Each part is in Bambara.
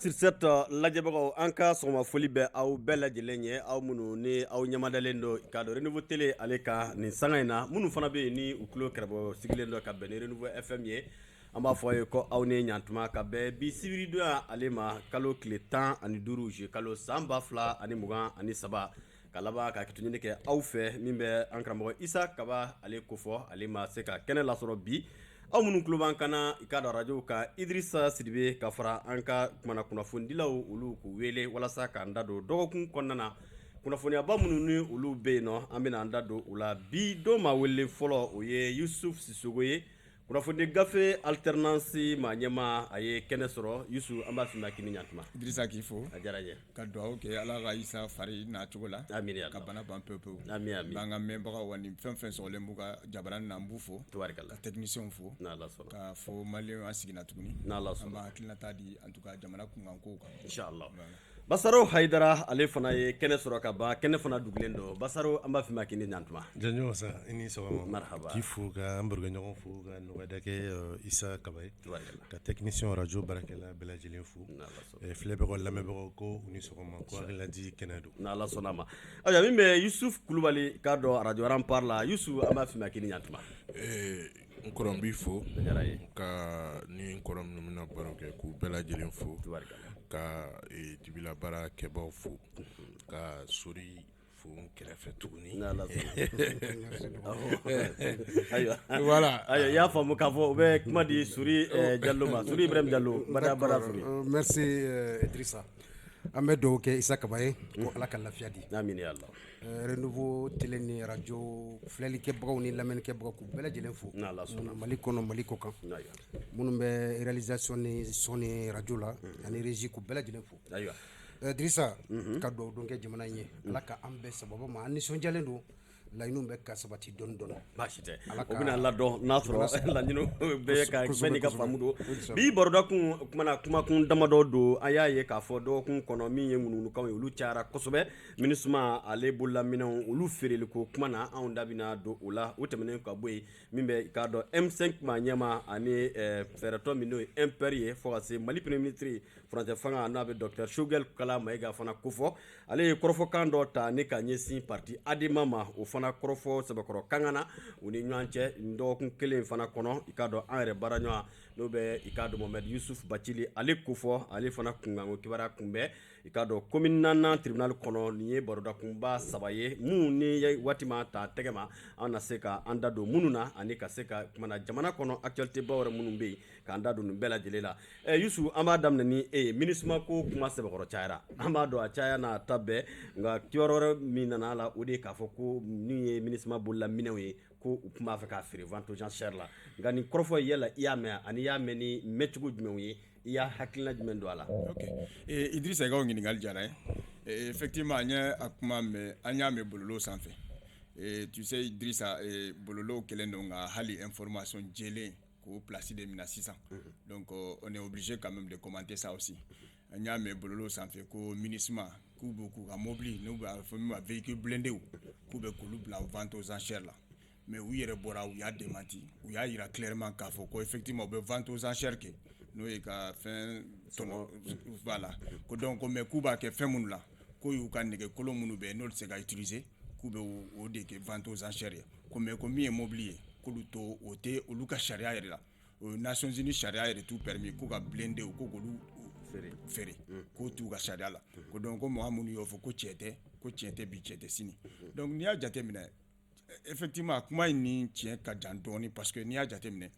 sur cette lajɛbagaw an ka sɔgɔma foli bɛ aw bɛɛ lajɛlen ye aw minnu ni aw ɲamadalen don k'a dɔn Renouveau Télé ale ka nin sanga in na minnu fana bɛ yen ni u tulo kɛrɛbɔ sigilen don ka bɛn ni Renouveau FM ye an b'a fɔ a ye ko aw ni ɲantuma ka bɛn bi sibiridonya ale ma kalo tile 15 juillet kalo san 2023 ka laban ka kitujeni kɛ aw fɛ min bɛ an karamɔgɔ Isa Kaba ale kofɔ ale ma se ka kɛnɛ lasɔrɔ bi aw minnu tulo b'an kana i ka radio ka Idrissa Sidibe ka fara an ka kunnafonidilaw olu k'u wele walasa k'an da don dɔgɔkun kɔnɔna na kunnafoniyaba minnu ni olu bɛ yen nɔ an bɛna an da don u la bi don maa wele fɔlɔ o ye Yusuf Sisogo ye kunnafoni gafe alternance maa ɲɛma a ye kɛnɛ sɔrɔ Yusuf an b'a f'i ma k'i ni ɲantuma Idrissa k'i fo a diyara n ye ka dugawu kɛ Ala ka Isa fari n'a cogo la amin ya ka bana ban pewu pewu amin b'an ka mɛnbagaw ani fɛn fɛn sɔgɔlen b'u ka jabaranin na n b'u fo tubarikala ka techniciens fo n'Ala sɔnna ka fɔ maliyɛnw an seginna tuguni n'Ala an sɔnna b'a hakilinata di en tout cas jamana kunkankow kan inchallah Basaro Haidara ale fana ye kɛnɛ sɔrɔ ka ban kɛnɛ fana dugulen don Basaro an b'a f'i ma k'i ni ɲantuma Janjo sa i ni sɔgɔma marhaba k'i fo ka an barokɛɲɔgɔn fo ka nɔgɔyada kɛ Isa Kaba ye tubarikala ka technicien radio baarakɛla bɛɛ lajɛlen fo n'Ala sɔnna filɛbagaw lamɛnbagaw ko u ni sɔgɔma ko hakilinaji kɛnɛ don n'Ala sɔnna ma ayiwa min bɛ Yusuf Kulubali k'a dɔn radio Rampart la Yusuf an b'a f'i ma k'i ni ɲantuma n kɔrɔ b'i fo a diyara n ye ka ni n kɔrɔ minnu bɛna baro kɛ k'u bɛɛ lajɛlen fo tubarikala ka dibila baara kɛbaw fo ka sori fo n kɛrɛfɛ tuguni n'Ala sɔnna ayiwa voilà ayiwa i y'a faamu k'a fɔ u bɛ kuma di Suri Diallo ma Suri Ibrahim Diallo bara Suri merci Idrissa an bɛ dugawu kɛ Isa Kaba ye ko Ala ka lafiya di amin ya Allah Renouveau Télé ni radio filɛlikɛbagaw ni lamɛnnikɛbagaw k'u bɛɛ lajɛlen fo n'Ala sɔnna Mali kɔnɔ Mali kɔ kan ayiwa minnu bɛ réalisation ni son ni radio la ani régie k'u bɛɛ lajɛlen fo ayiwa Idrissa ka dugawu don kɛ jamana in ye Ala ka an bɛɛ sababa ma an nisɔndiyalen don laɲiniw bɛ ka sabati dɔɔni dɔɔni baasi tɛ o bɛna ladɔn n'a sɔrɔ laɲiniw bɛɛ ka bɛɛ n'i ka faamu don bi baroda kun kumana kumakun damadɔ don an y'a ye k'a fɔ dɔgɔkun kɔnɔ min ye ŋunuŋunukanw ye olu cayara kosɛbɛ MINUSMA ale bololaminɛnw olu feereliko kuma na anw da bɛna don o la o tɛmɛnen ka bɔ yen min bɛ k'a dɔn M5 maa ɲɛma ani fɛɛrɛtɔ min n'o ye MPR ye fɔ ka se Mali premier ministre furancɛ fanga n'a bɛ Dr Choguel Kala Mayiga fana kofɔ ale ye kɔrɔfɔkan dɔ ta ni ka ɲɛsin parti ADEMA ma o fana kɔrɔfɔ sɛbɛkɔrɔ kangana u ni ɲɔgɔn cɛ dɔgɔkun kelen fana kɔnɔ i k'a dɔn an yɛrɛ baara ɲɔgɔn n'o bɛ i k'a dɔn Mohamed Yusuf Bacili ale kofɔ ale fana kunkanko kibaruya kunbɛn i k'a dɔn commune 4 tribunal kɔnɔ nin ye baroda kunba 3 ye minnu ni ye waati ma ta tɛgɛ ma an na se ka an da don minnu na ani ka se ka kumana jamana kɔnɔ actualité ba wɛrɛ minnu bɛ yen k'an da don nin bɛɛ lajɛlen la Yusuf an b'a daminɛ ni e ye MINUSMA ko kuma sɛbɛkɔrɔ cayara an b'a dɔn a caya n'a ta bɛɛ nka kibaru wɛrɛ min nana a la o de ye k'a fɔ ko min ye MINUSMA bololaminɛnw ye ko u tun b'a fɛ k'a feere vente aux enchères la nka nin kɔrɔfɔ yala i y'a mɛn ani i y'a mɛn ni mɛncogo jumɛnw ye i y'a hakilina jumɛn don a la ok Idrissa i ka o ɲininkali diyara n ye effectivement an ye a kuma mɛn an y'a mɛn bɔlɔlɔ sanfɛ tu sais Idrissa bɔlɔlɔw kɛlen don ka hali information jɛlen k'o place de minɛ sisan donc on est obligé quand même de commenter ça aussi an y'a mɛn bɔlɔlɔ sanfɛ ko MINUSMA k'u bɛ k'u ka mobili n'u b'a fɔ min ma véhicule blindé k'u bɛ k'olu bila vente aux enchères la mais u yɛrɛ bɔra u y'a démenti u y'a jira clairement k'a fɔ ko effectivement u bɛ vente aux enchères kɛ n'o ye ka fɛn tɔnɔ voilà ko donc mais k'u b'a kɛ fɛn minnu la ko y'u ka nɛgɛkolon minnu bɛ yen n'olu tɛ se ka utiliser k'u bɛ o de kɛ vente aux enchères ye ko mais ko min ye mobili ye k'olu to o tɛ olu ka sariya yɛrɛ la o Nations Unies sariya yɛrɛ t'u permis k'u ka blindé ko k'olu feere k'o t'u ka sariya la ko donc ko mɔgɔ minnu y'o fɔ ko tiɲɛ tɛ bi tiɲɛ tɛ sini donc n'i y'a jateminɛ effectivement kuma in ni tiɲɛ ka jan dɔɔni parce que n'i y'a jateminɛ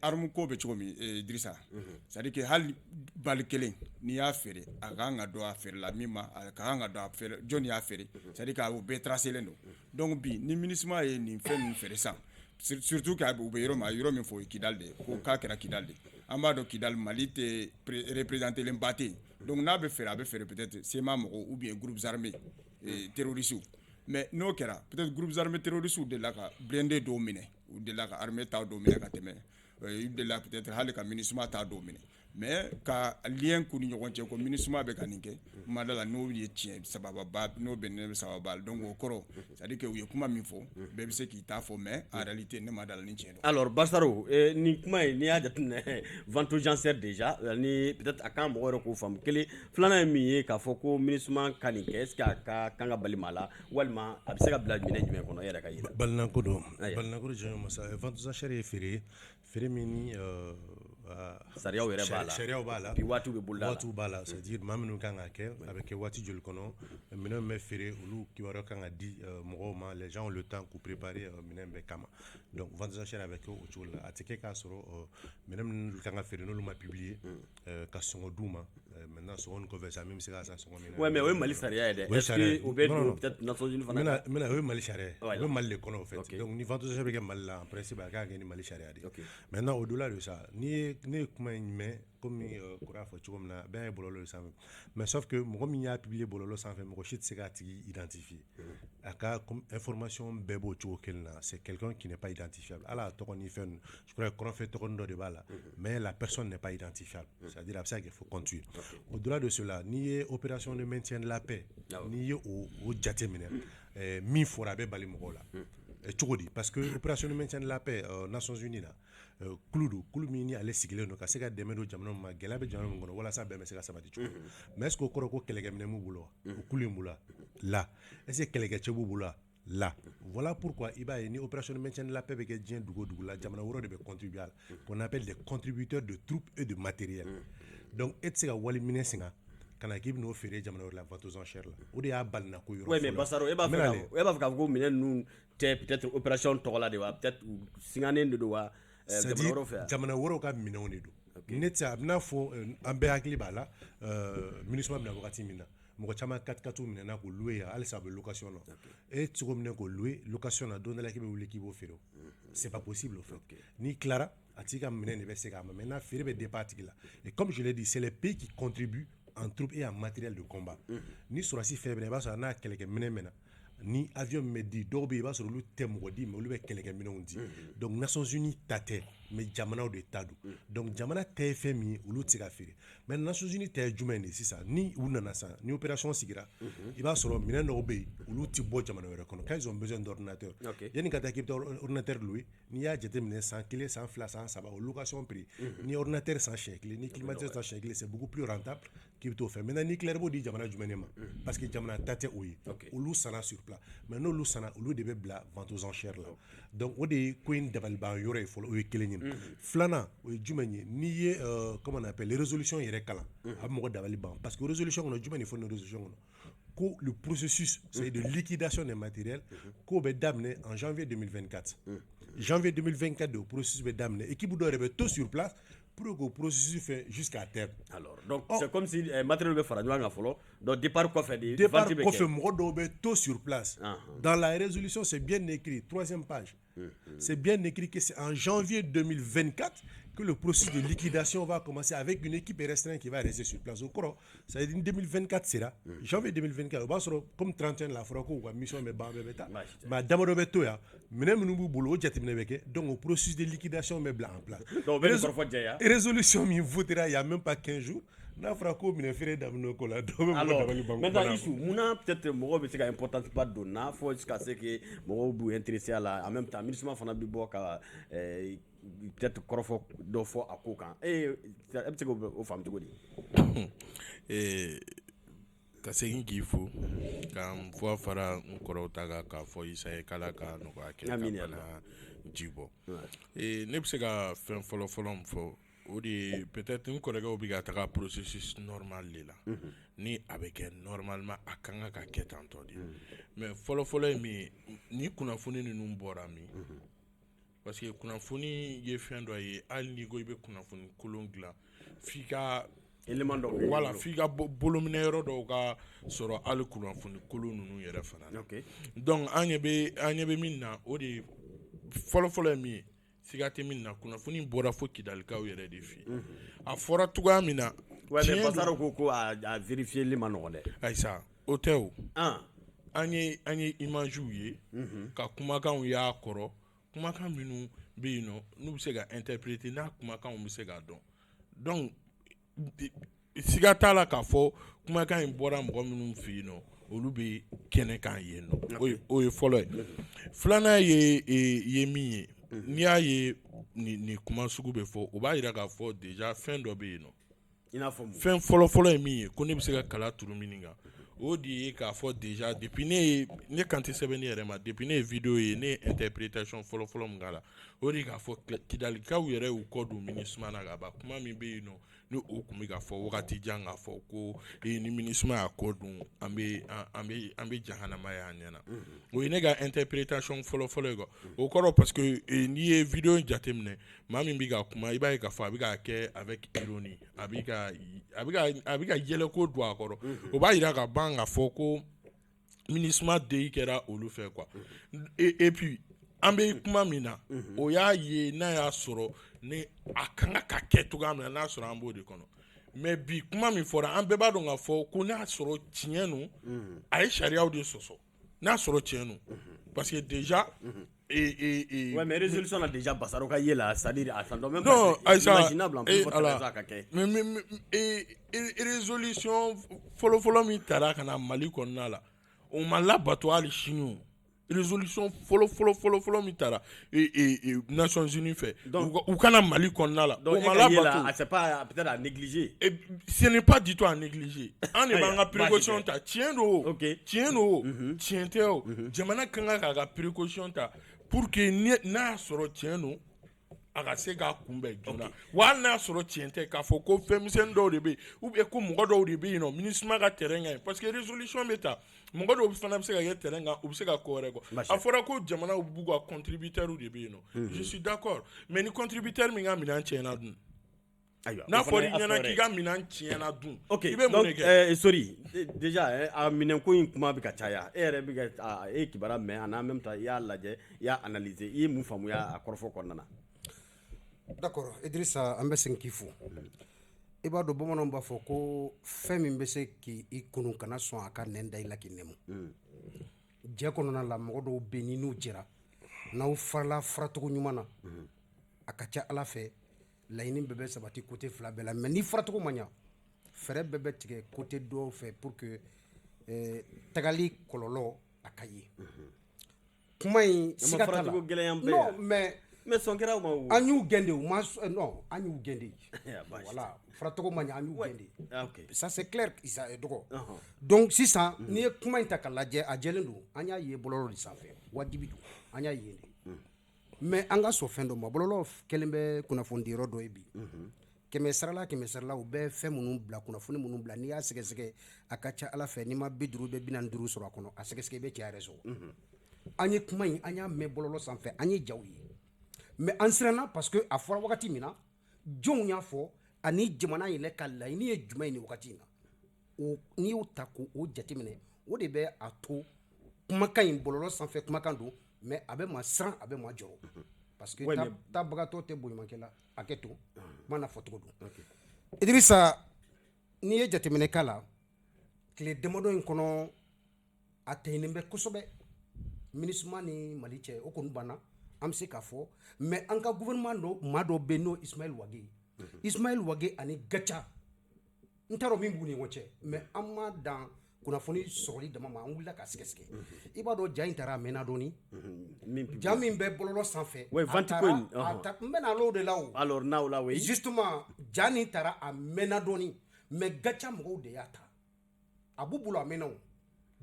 arme ko bɛ cogo min Idrissa c'est à dire que hali bali kelen n'i y'a feere a ka kan ka dɔn a feere la min ma a ka kan ka dɔn a feere jɔnni y'a feere c'est à dire que o bɛɛ tracelen don donc bi ni MINUSMA ye nin fɛn ninnu feere sisan surtout k'a u bɛ yɔrɔ min fɔ o ye Kidali de ye ko k'a kɛra Kidali de an b'a dɔn Kidali Mali tɛ représenté len ba tɛ yen donc n'a bɛ feere a bɛ feere peut-être SEMA mɔgɔw ou bien groupes armés terroristes mais n'o kɛra peut-être groupes armés terroristes de la ka blindé dɔw minɛ u de la ka armée ta dɔw minɛ ka tɛmɛ u de la peut-être hali ka MINUSMA ta dɔw minɛ mais ka lien k'u ni ɲɔgɔn cɛ ko MINUSMA bɛ ka nin kɛ kuma dɔ la n'o ye tiɲɛ sabababa n'o bɛnnen bɛ sababa donc o kɔrɔ c'est à dire que u ye kuma min fɔ bɛɛ bɛ se k'i ta fɔ mais en réalité ne ma dala ni tiɲɛ don. Alors Basaro ni kuma ye n'i y'a jateminɛ vente aux enchères déjà ni peut-être a kan mɔgɔ yɛrɛ k'o faamu kelen filanan ye min ye k'a fɔ ko MINUSMA ka nin kɛ est ce que a ka kan ka bali maa la walima a bɛ se ka bila minɛ jumɛn kɔnɔ e yɛrɛ ka yira. Balinako don balinako de jɔn masa vente aux enchères ye feere min ni sariyaw yɛrɛ b'a la sariyaw b'a la puis waatiw bɛ boloda la waatiw b'a la c'est à dire maa minnu kan ka kɛ a bɛ kɛ waati joli kɔnɔ minɛn bɛ feere olu kibaruya kan ka di mɔgɔw ma les gens ont le temps k'u préparer minɛn bɛɛ kama donc vente aux enchères a bɛ kɛ o cogo la a tɛ kɛ k'a sɔrɔ minɛn minnu kan ka feere n'olu ma publier ka sɔngɔ d'u ma maintenant sɔngɔ nin kɔfɛ sa min bɛ se ka san sɔngɔ min na. ouais mais o ye Mali sariya ye dɛ est ce que o bɛ don peut-être Nations Unies fana kan. Mena o ye Mali sariya ye o bɛ Mali de kɔnɔ au fait donc ni vente aux enchères bɛ kɛ Mali la en principe a kan ka kɛ ni Mali sariya de ye maintenant au delà de ça ne ye kuma in mɛn comme kura fɔ cogo min na bɛɛ ye bɔlɔlɔ de sanfɛ mais sauf que mɔgɔ min y'a publier bɔlɔlɔ sanfɛ mɔgɔ si tɛ se k'a tigi identifier a ka information bɛɛ b'o cogo kelen na c'est quelqu'un qui n'est pas identifiable ala tɔgɔ ni fɛn je crois kɔrɔnfɛ tɔgɔ dɔ de b'a la mais la personne n'est pas identifiable c'est à dire a bɛ se ka kɛ fo compte au delà de cela n'i ye opération de maintien de la paix n'i ye o jate minɛ min fɔra a bɛ bali mɔgɔw la cogo di parce que opération de maintien de la paix Nations Unies la kulu min ni ale sigilen don ka se ka dɛmɛ don jamana ma gɛlɛya bɛ jamana min kɔnɔ walasa bɛɛ bɛ se ka sabati cogo mais est-ce que o kɔrɔ ko kɛlɛkɛminɛ b'u bolo o kulu in bolo la est-ce que kɛlɛkɛcɛ b'u bolo la voilà pourquoi i b'a ye ni opération de maintien de la paix bɛ kɛ diɲɛ dugu o dugu la jamana wɛrɛw de bɛ contribuer à la qu'on appelle des contributeurs de troupes et de matériel donc e tɛ se ka wali minɛ singa kana k'i bɛn'o feere jamana wɛrɛ la vente aux enchères la o de y'a balina ko yɔrɔ fɔlɔ. oui mais Basaro e b'a fɛ k'a fɔ ko minɛn ninnu tɛ peut-être opération tɔgɔ la de wa peut-être singanen de don wa jamana wɛrɛw fɛ. jamana wɛrɛw ka minɛnw de don ne tɛ a bɛna fɔ an bɛɛ hakili b'a la MINUSMA bɛna wagati min na mɔgɔ caman 4x4 minɛna k'o louer yan halisa a bɛ location na e tɛ se k'o minɛ k'o louer location na don dɔ la k'i bɛ wuli k'i b'o feere c'est pas possible au fait n'i tilara a tigi ka minɛn de bɛ se k'a ma maintenant feere bɛ dépend a tigi la et comme je l'ai dit c'est les pays qui contribuent en troupes et en matériel de combat ni sɔrɔsi fɛn bɛ na i b'a sɔrɔ n'a kɛlɛkɛminɛn mɛn na ni avion min bɛ di dɔw bɛ yen i b'a sɔrɔ olu tɛ mɔgɔ di mais olu bɛ kɛlɛkɛminɛnw di donc Nations Unies ta tɛ mais jamanaw de ta don donc jamana ta ye fɛn min ye olu tɛ se ka feere mais Nations Unies ta ye jumɛn de ye sisan ni u nana sisan ni opération sigira i b'a sɔrɔ minɛn dɔw bɛ yen olu tɛ bɔ jamana wɛrɛ kɔnɔ quand ils ont besoin d'ordinateur yanni ka taa k'i bɛ taa ordinateur louer n'i y'a jateminɛ san 1 san 2 san 3 o location prix ni ordinateur san siɲɛ 1 ni climatiseur san siɲɛ 1 c'est beaucoup plus rentable k'i bɛ t'o fɛ maintenant ni clair b'o di jamana jumɛn de ma parce que jamana ta tɛ o ye olu sanna sur place mais n'olu sanna olu de bɛ bila vente aux enchères la donc o de ye ko in dabaliban yɔrɔ ye fɔlɔ o ye kelen ye filanan o ye jumɛn ye n'i ye comment on appelle les résolutions yɛrɛ kalan a bɛ mɔgɔ dabali ban parce que résolution kɔnɔ jumɛn de fɔ ni résolution kɔnɔ ko le processus c'est de liquidation des matériels k'o bɛ daminɛ en janvier 2024 janvier 2024 de o processus bɛ daminɛ équipe dɔw yɛrɛ bɛ to sur place pour que le processus fait jusqu'à terme. Alors, donc c'est comme si matériel be fara ɲɔgɔn kan fɔlɔ donc départ kɔfɛ de départ kɔfɛ mɔgɔ dɔw bɛ to sur place dans la résolution c'est bien écrit 3e page c'est bien écrit que c'est en janvier 2024 que le processus de liquidation va commencer avec une équipe restreinte qui va rester sur place au kɔrɔ ça veut dire 2024 sera janvier 2024 o b'a sɔrɔ comme 31 la fɔra ko u ka mission bɛ ban bɛɛ bɛ taa mais a damadɔ bɛ to yan minɛn minnu b'u bolo o jateminɛ bɛ kɛ donc o processus de liquidation bɛ bila en place résolution min votera il y a même pas 15 jours n'a fɔra ko minɛ feere daminɛ ko la dɔw bɛ mɔgɔ dabali ban. maintenant Isu munna peut-être mɔgɔw bɛ se ka importance ba don n'a fɔ jusqu'à ce que mɔgɔw b'u intéressé à la en même temps MINUSMA fana bɛ bɔ ka peut-être kɔrɔfɔ dɔ fɔ a ko kan e bɛ se k'o faamu cogo di. Ka segin k'i fo ka n fɔ fara n kɔrɔw ta kan k'a fɔ Isa ye k'Ala ka nɔgɔya kɛ ka bana ji bɔ ne bɛ se ka fɛn fɔlɔ min fɔ o de ye peut-être n kɔrɔkɛw bɛ ka taga processus normal de la ni a bɛ kɛ normalement a kan ka kɛ tan tɔ de mais fɔlɔ ye min ye ni kunnafoni ninnu bɔra min parce que kunnafoni ye fɛn dɔ ye hali n'i ko i bɛ kunnafoni kolon dilan f'i ka élément dɔw voilà f'i ka bolominɛ yɔrɔ dɔw ka sɔrɔ hali kunnafoni kolon ninnu yɛrɛ fana na donc an ɲɛ bɛ min na o de ye fɔlɔ ye min ye siga tɛ min na kunnafoni bɔra fo kidalikaw yɛrɛ de fɛ a fɔra cogoya min na mais Basaro ko a vérifier ma nɔgɔn dɛ ayisa o tɛ o an ye imagew ye ka kumakanw y'a kɔrɔ kumakan minnu bɛ yen nɔ n'u bɛ se ka interpréter n'a kumakanw bɛ se ka dɔn donc siga t'a la k'a fɔ kumakan in bɔra mɔgɔ minnu fɛ yen nɔ olu bɛ kɛnɛkan yen nɔ o ye fɔlɔ ye filanan ye min ye n'i y'a ye nin kuma sugu bɛ fɔ o b'a jira k'a fɔ déjà fɛn dɔ bɛ yen nɔ fɛn fɔlɔ-fɔlɔ ye min ye ko ne bɛ se ka kala turu min kan o de ye k'a fɔ déjà depuis ne kan tɛ sɛbɛnni yɛrɛ ma depuis ne ye vidéo ye ne ye interprétation fɔlɔ-fɔlɔ min k'a la o de ye k'a fɔ kidalikaw yɛrɛ y'u kɔ don MINUSMA na ka ban kuma min bɛ yen nɔ ni o tun bɛ ka fɔ wagati jan k'a fɔ ko ni MINUSMA y'a kɔ dun an bɛ jahanama ye an ɲɛna o ye ne ka interprétation fɔlɔ-fɔlɔ ye quoi o kɔrɔ parce que n'i ye vidéo in jateminɛ maa min bɛ ka kuma i b'a ye k'a fɔ a bɛ k'a kɛ avec ironie a bɛ ka yɛlɛko don a kɔrɔ o b'a jira ka ban k'a fɔ ko MINUSMA DEI kɛra olu fɛ quoi et puis an bɛ kuma min na o y'a ye n'a y'a sɔrɔ ni a kan ka kɛ cogoya min na n'a sɔrɔ an b'o de kɔnɔ mais bi kuma min fɔra an bɛɛ b'a dɔn k'a fɔ ko n'a sɔrɔ tiɲɛ no a ye sariyaw de sɔsɔ n'a sɔrɔ tiɲɛ no parce que déjà ouais mais résolution là déjà basaro ka yela c'est-à-dire attends même non pas imaginable en plus mais résolution fɔlɔ min tara ka na Mali kɔnɔna la o ma labato hali sini résolution fɔlɔ min tara Nations Unies fɛ u kana Mali kɔnɔna la o ma labato c'est pas peut-être à négliger ce n'est pas du tout à négliger an de b'an ka précaution ta tiɲɛ don tiɲɛ tɛ o jamana kan k'a ka précaution ta pour que n'a sɔrɔ tiɲɛ don a ka se k'a kunbɛn joona wa hali n'a sɔrɔ tiɲɛ tɛ k'a fɔ ko fɛnmisɛnnin dɔw de bɛ yen ou bien ko mɔgɔ dɔw de bɛ yen nɔ MINUSMA ka terrain kan parce que résolution bɛ ta mɔgɔ dɔw fana bɛ se ka kɛ terrain kan u bɛ se ka ko wɛrɛ kɔ a fɔra ko jamanaw b'u ka contributeurs de bɛ yen nɔ je suis d'accord mais ni contributeur min ka minɛn tiɲɛna dun n'a fɔra i ɲɛna k'i ka minɛn tiɲɛna dun i bɛ mun de kɛ sorry déjà a minɛnko in kuma bɛ ka caya e yɛrɛ bɛ ka e kibaruya mɛn en même temps i y'a lajɛ i y'a analyser i ye mun faamuya a kɔrɔfɔ kɔnɔna na d'accord Idrissa an bɛ segin k'i fo i b'a dɔn bamananw b'a fɔ ko fɛn min bɛ se k'i kunu kana sɔn a ka nɛn da i la k'i nɛmu jɛ kɔnɔna la mɔgɔ dɔw bɛ yen ni n'u jɛra n'aw farala faracogo ɲuman na a ka ca Ala fɛ laɲini bɛɛ bɛ sabati côté fila bɛɛ la mais ni faracogo ma ɲa fɛɛrɛ bɛɛ bɛ tigɛ côté dɔw fɛ pour que tagali kɔlɔlɔ a ka ye kuma in siga t'a la non mais son kɛra ma an y'u gɛn de non an y'u gɛn de voilà faracogo ma ɲa an y'u gɛn de ça c'est clair isa dɔgɔ donc sisan n'i ye kuma in ta k'a lajɛ a jɛlen don an y'a ye bɔlɔlɔ de sanfɛ wajibi don an y'a ye de mais an ka sɔn fɛn dɔ ma bɔlɔlɔ kɛlen bɛ kunnafoni yɔrɔ dɔ ye bi kɛmɛ sarala u bɛ fɛn minnu bila kunnafoni minnu bila n'i y'a sɛgɛsɛgɛ a ka ca Ala fɛ n'i ma 50 bɛ 45 sɔrɔ a kɔnɔ a sɛgɛsɛgɛ i bɛ cɛ yɛrɛ sɔrɔ an ye kuma in an y'a mɛn bɔlɔlɔ sanfɛ an ye jaw ye mais an siranna parce que a fɔra wagati min na jɔnw y'a fɔ ani jamana yɛrɛ ka laɲini ye jumɛn ye nin wagati in na n'i y'o ta k'o jateminɛ o de bɛ a to kumakan in bɔlɔlɔ sanfɛ kumakan don mais a bɛ maa siran a bɛ maa jɔrɔ parce que tabagatɔ tɛ bonyamakɛ la a kɛ to kuma na fɔcogo don Idrissa n'i ye jateminɛ k'a la tile damadɔ in kɔnɔ a tɛɲɛnen bɛ kosɛbɛ MINUSMA ni Mali cɛ o kɔni banna an bɛ se k'a fɔ mais an ka gouvernement maa dɔ bɛ yen n'o Ismaël Wage Ismaël Wage ani Gacha n t'a dɔn min b'u ni ɲɔgɔn cɛ mais an ma dan kunnafoni sɔrɔli dama ma an wulila ka sɛgɛsɛgɛ i b'a dɔn ja in taara a mɛnna dɔɔni ja min bɛ bɔlɔlɔ sanfɛ n bɛna al'o de la o alors n'aw la oui justement ja nin taara a mɛnna dɔɔni mais Gacha mɔgɔw de y'a ta a b'u bolo a mɛnna o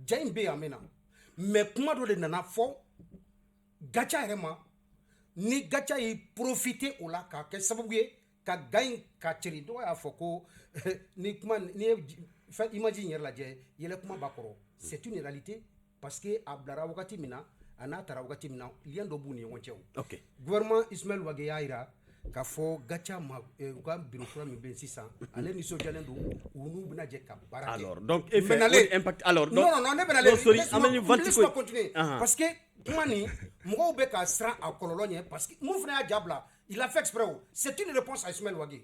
ja in bɛ yen a mɛnna mais kuma dɔ de nana fɔ Gacha yɛrɛ ma ni Gacha y'i profiter o la k'a kɛ sababu ye ka ga in ka cɛri dɔw y'a fɔ ko ni ye fɛn image in yɛrɛ lajɛ yɛlɛ kuma b'a kɔrɔ c'est une réalité parce que a bilara wagati min na a n'a taara wagati min na lien dɔ b'u ni ɲɔgɔn cɛ o gouvernement Ismaël Wage y'a jira k'a fɔ Gacha ma u ka bureau kura min bɛ yen sisan ale nisɔndiyalen don u n'u bɛna jɛ ka baara kɛ alors donc e fɛ impact alors non ne bɛna laisse-moi continuer parce que kuma nin mɔgɔw bɛ ka siran a kɔlɔlɔ ɲɛ parce que mun fana y'a ja bila il a fait exprès o c'est une réponse à Ismaël Wage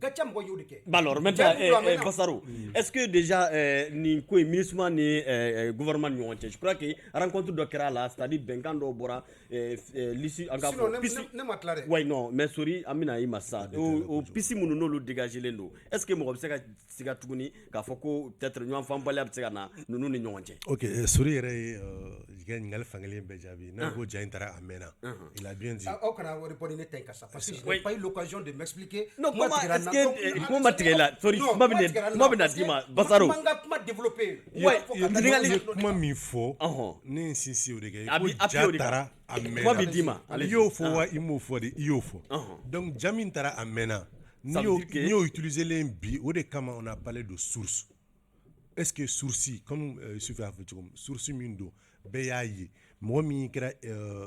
gacha mɔgɔ y'o de kɛ. Alors maintenant Bassaro, est-ce que déjà ni ko ministre ni gouvernement ni ɲɔgɔn cɛ, je crois que rencontre dɔ kɛra la, c'est-à-dire bɛnkan dɔ bɔra lisi an ka fɔ pisi ne ma tila dɛ. Ouais non, mais sorry an bɛna i ma sa o pisi minnu n'olu dégagelen don, est-ce que mɔgɔ bɛ se ka siga tuguni k'a fɔ ko peut-être ɲɔgɔn fanbaliya bɛ se ka na ninnu ni ɲɔgɔn cɛ? Ok, sori yɛrɛ ye ɲininkali fankelen bɛɛ jaabi n'a ko ja in taara a mɛnna, il a bien dit. Aw kana répondre ne tɛ n ka sa parce que je n'ai pas eu l'occasion de m'expliquer. Non, comment est-ce que kuma ma tigɛ la? Sorry, kuma bɛna d'i ma Bassaro. Man ka kuma développer. Ouais, kuma min fɔ ne n sinsin o de kɛ ko ja taara a mɛnna. Kuma bɛ d'i ma. I y'o fɔ wa i m'o fɔ de i y'o fɔ. Donc ja min taara a mɛnna n'i y'o utiliser len bi o de kama on a parlé de source. Est-ce que source comme Youssouf a fɔ cogo min source min don bɛɛ y'a ye mɔgɔ min kɛra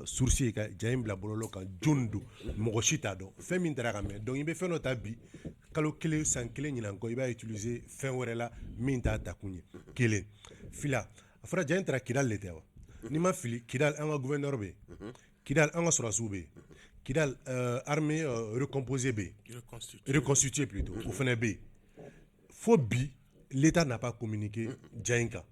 source ye ka ja in bila bɔlɔlɔ kan jɔn don mɔgɔ si t'a dɔn fɛn min taara ka mɛn donc i bɛ fɛn dɔ ta bi kalo kelen san kelen ɲinan kɔ i b'a utiliser fɛn wɛrɛ la min t'a ta kun ye kelen fila a fɔra ja in taara Kidal de tɛ wa n'i ma fili Kidal an ka gouverneur bɛ yen Kidal an ka sɔrɔdasiw bɛ yen Kidal armée recomposée bɛ yen reconstituée plutôt o fana bɛ yen fo bi l'État n'a pas communiqué ja in kan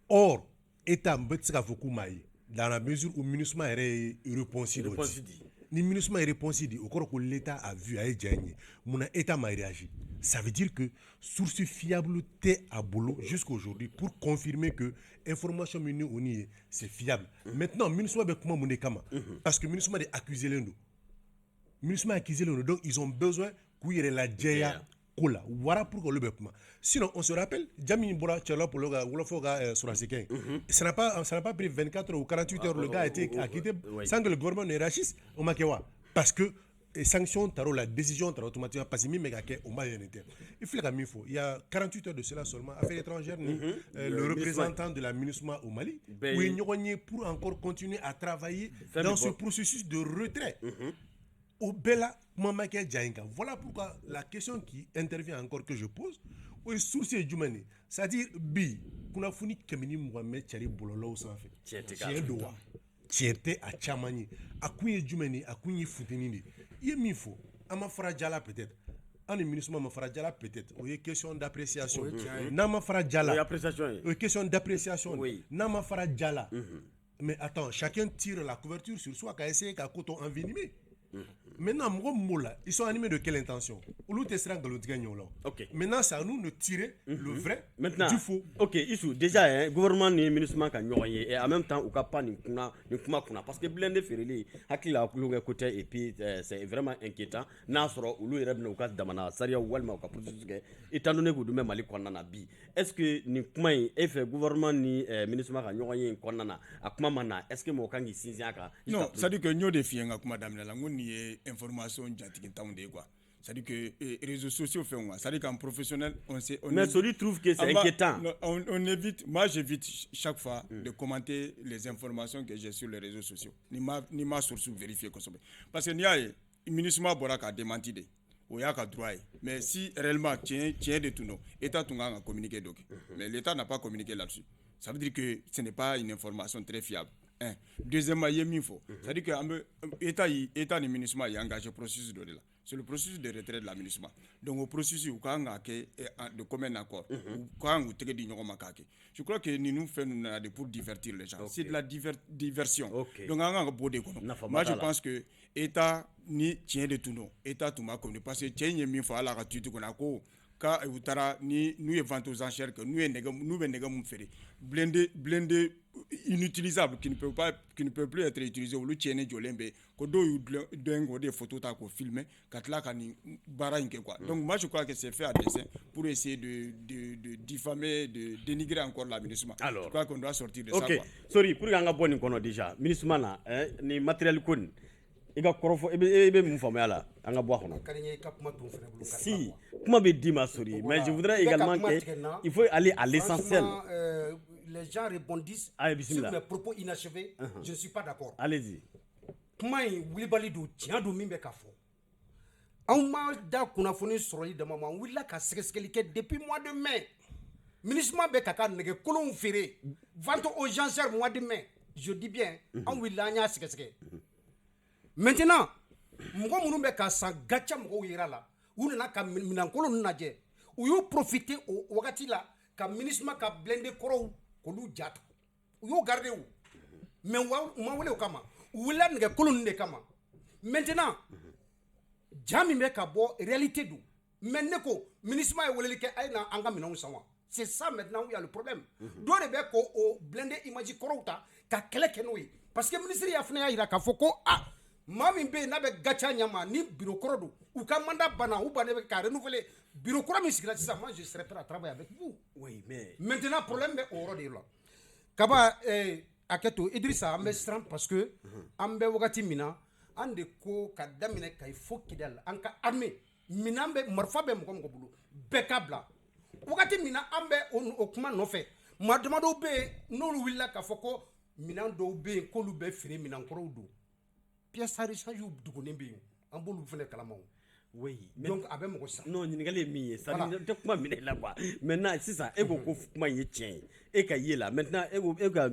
or État n bɛ se k'a fɔ k'u m'a ye dans la mesure où MINUSMA yɛrɛ ye réponse dɔ di ni MINUSMA ye réponse di o kɔrɔ ko l'État a vu a ye ja in ye munna État ma réagi ça veut dire que source fiable tɛ a bolo jusqu'aujourd'hui pour confirmer que information min ni o ni ye c'est fiable maintenant MINUSMA bɛ kuma mun de kama parce que MINUSMA de accusé len don MINUSMA accusé len don donc ils ont besoin k'u yɛrɛ lajɛya ko la wara pour que olu bɛ kuma sinon on se rappelle Jami bɔra cɛla polo ka wolofɔ ka sɔrɔdasi kɛ ça n'a pas pris 24 ou 48 heures le gars a été acquitté sans que le gouvernement ne réagisse o ma kɛ wa parce que sanction taro la décision taro automatiquement parce que min bɛ ka kɛ o ma yɛlɛ tɛ il filɛ ka min fɔ il y a 48 heures de cela seulement affaires étrangères ni le représentant de la MINUSMA au Mali u ye ɲɔgɔn ye pour encore continuer à travailler dans ce processus de retrait au bɛɛ la kuma ma kɛ ja in kan voilà pourquoi la question qui intervient encore que je pose o ye source ye jumɛn ye c'est-à-dire bi kunnafoni 120 bɛ cari bɔlɔlɔw sanfɛ tiɲɛ don wa tiɲɛ tɛ a caman ye a kun ye jumɛn ye a kun ye funteni de i ye min fɔ an ma fara ja la peut-être an ni MINUSMA ma fara ja la peut-être o ye question d'appréciation n'an ma fara ja la o ye question d'appréciation n'an ma fara ja la mais attends chacun tire la couverture sur soi ka essayer ka ko to envenimer. Maintenant, ils sont animés de quelle intention? Okay. Maintenant, c'est à nous de tirer le vrai du faux. Ok, Issou, déjà, gouvernement ni MINUSMA ka ɲɔgɔn et en même temps, ou ka pas ni kuma parce que blende fereli hakili la kulunga côté et puis c'est vraiment inquiétant. N'a sɔrɔ olu yɛrɛ bɛna u ka damana sariya walima u ka processus kɛ étant donné que dun Mali kɔnɔna na bi. Est-ce que ni kuma in e fɛ gouvernement ni MINUSMA ka ɲɔgɔn ye kɔnɔna na a kuma ma na est-ce que mɔgɔ kan k'i sinsin a kan? Non, ça dit que ɲ'o de f'i ye n ka kuma daminɛ la n ko nin ye information jatigitanw de ye quoi. C'est-à-dire que réseaux sociaux font quoi. C'est-à-dire qu'en professionnel, mais celui trouve que c'est inquiétant. On évite, moi j'évite chaque fois de commenter les informations que j'ai sur les réseaux sociaux. Ni ma source vérifiée. Parce que le MINUSMA a démenti de. Il y a un droit. Mais si réellement tiens de tout, l'État a communiqué. Mais l'État n'a pas communiqué là-dessus. Ça veut dire que ce n'est pas une information très fiable. Deuxièmement, il y a une info. C'est-à-dire que l'État et MINUSMA est engagé au processus de là. C'est le processus de retrait de la MINUSMA. Donc au processus de commun accord, je crois que nous faisons pour divertir les gens. Okay. C'est de la diversion. Okay. Donc moi je pense que l'État ni tient de tout non. État tout ma comme parce que tient une fois à la gratuité qu'on a quoi. Quand nous est vente aux enchères que nous venons faire blindé inutilisable qui ne peut plus être utilisé ou le tienne jolembe ko do dengo des photos ta ko filmer katla kani barainke quoi. Donc moi je crois que c'est fait à dessein pour essayer de diffamer, de dénigrer encore la MINUSMA. Alors, je crois qu'on doit sortir de ça quoi. Sorry pour nga boni kono déjà MINUSMA na ni matériel kon iga korofo ebe mun famaya la anga bwa kono si kuma be dima sorry mais je voudrais également que il faut aller à l'essentiel. Les gens rebondissent sur mes propos inachevés. Je ne suis pas d'accord. Allez-y. Kuma in wulibali do tiɲɛ do min bɛ ka fɔ anw ma da kunnafoni sɔrɔli dama ma an wulila ka sɛgɛsɛgɛli kɛ depuis mois de mai MINUSMA bɛ ka nɛgɛkolonw feere vente aux enchères mois de mai je dis bien an wulila an y'a sɛgɛsɛgɛ maintenant mɔgɔ minnu bɛ ka san gacha mɔgɔw yira la u nana ka minankolon lajɛ u y'u profiter o wagati la ka MINUSMA ka blindé kɔrɔw k'olu jata u y'o garder o mais u ma wele o kama u wulila nɛgɛkolon de kama maintenant ja min bɛ ka bɔ réalité don mais ne ko MINUSMA ye weleli kɛ a ye na an ka minɛnw san wa c'est ça maintenant où il y a le problème dɔ de bɛ k'o blindé image kɔrɔw ta ka kɛlɛ kɛ n'o ye parce que ministre ya fana y'a jira k'a fɔ ko maa min bɛ yen n'a bɛ gacha ɲama ni bureau kɔrɔ don u ka mandat banna u bannen bɛ ka renouveler bureau kura min sigira sisan moi je serai prêt à travailler avec vous oui mais maintenant problème bɛ o yɔrɔ de la kaba hakɛto Idrissa an bɛ siran parce que an bɛ wagati min na an de ko ka daminɛ Kayi fo Kidal an ka armée minɛn bɛ marifa bɛ mɔgɔ mɔgɔ bolo bɛɛ ka bila wagati min na an bɛ o kuma nɔfɛ maa damadɔw bɛ yen n'olu wulila k'a fɔ ko minɛn dɔw bɛ yen k'olu bɛ feere minɛn kɔrɔw don pièces à rechange dogolen bɛ yen an b'olu fana kalama o oui donc a bɛ mɔgɔ sa non ɲininkali ye min ye c'est à dire tɛ kuma minɛ la quoi maintenant sisan e ko ko kuma in ye tiɲɛ ye e ka ye la maintenant e ka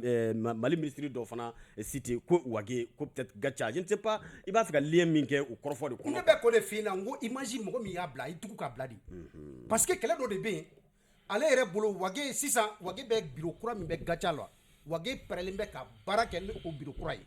Mali ministre dɔ fana cité ko Wage ko peut-être Gacha je ne sais pas i b'a fɛ ka lien min kɛ o kɔrɔfɔ de kɔnɔ ne bɛ ko de f'i ɲɛna n ko image mɔgɔ min y'a bila i tugu k'a bila de parce que kɛlɛ dɔ de bɛ yen ale yɛrɛ bolo Wage sisan Wage bɛ bureau kura min bɛ Gacha la Wage pɛrɛlen bɛ ka baara kɛ ni o bureau kura ye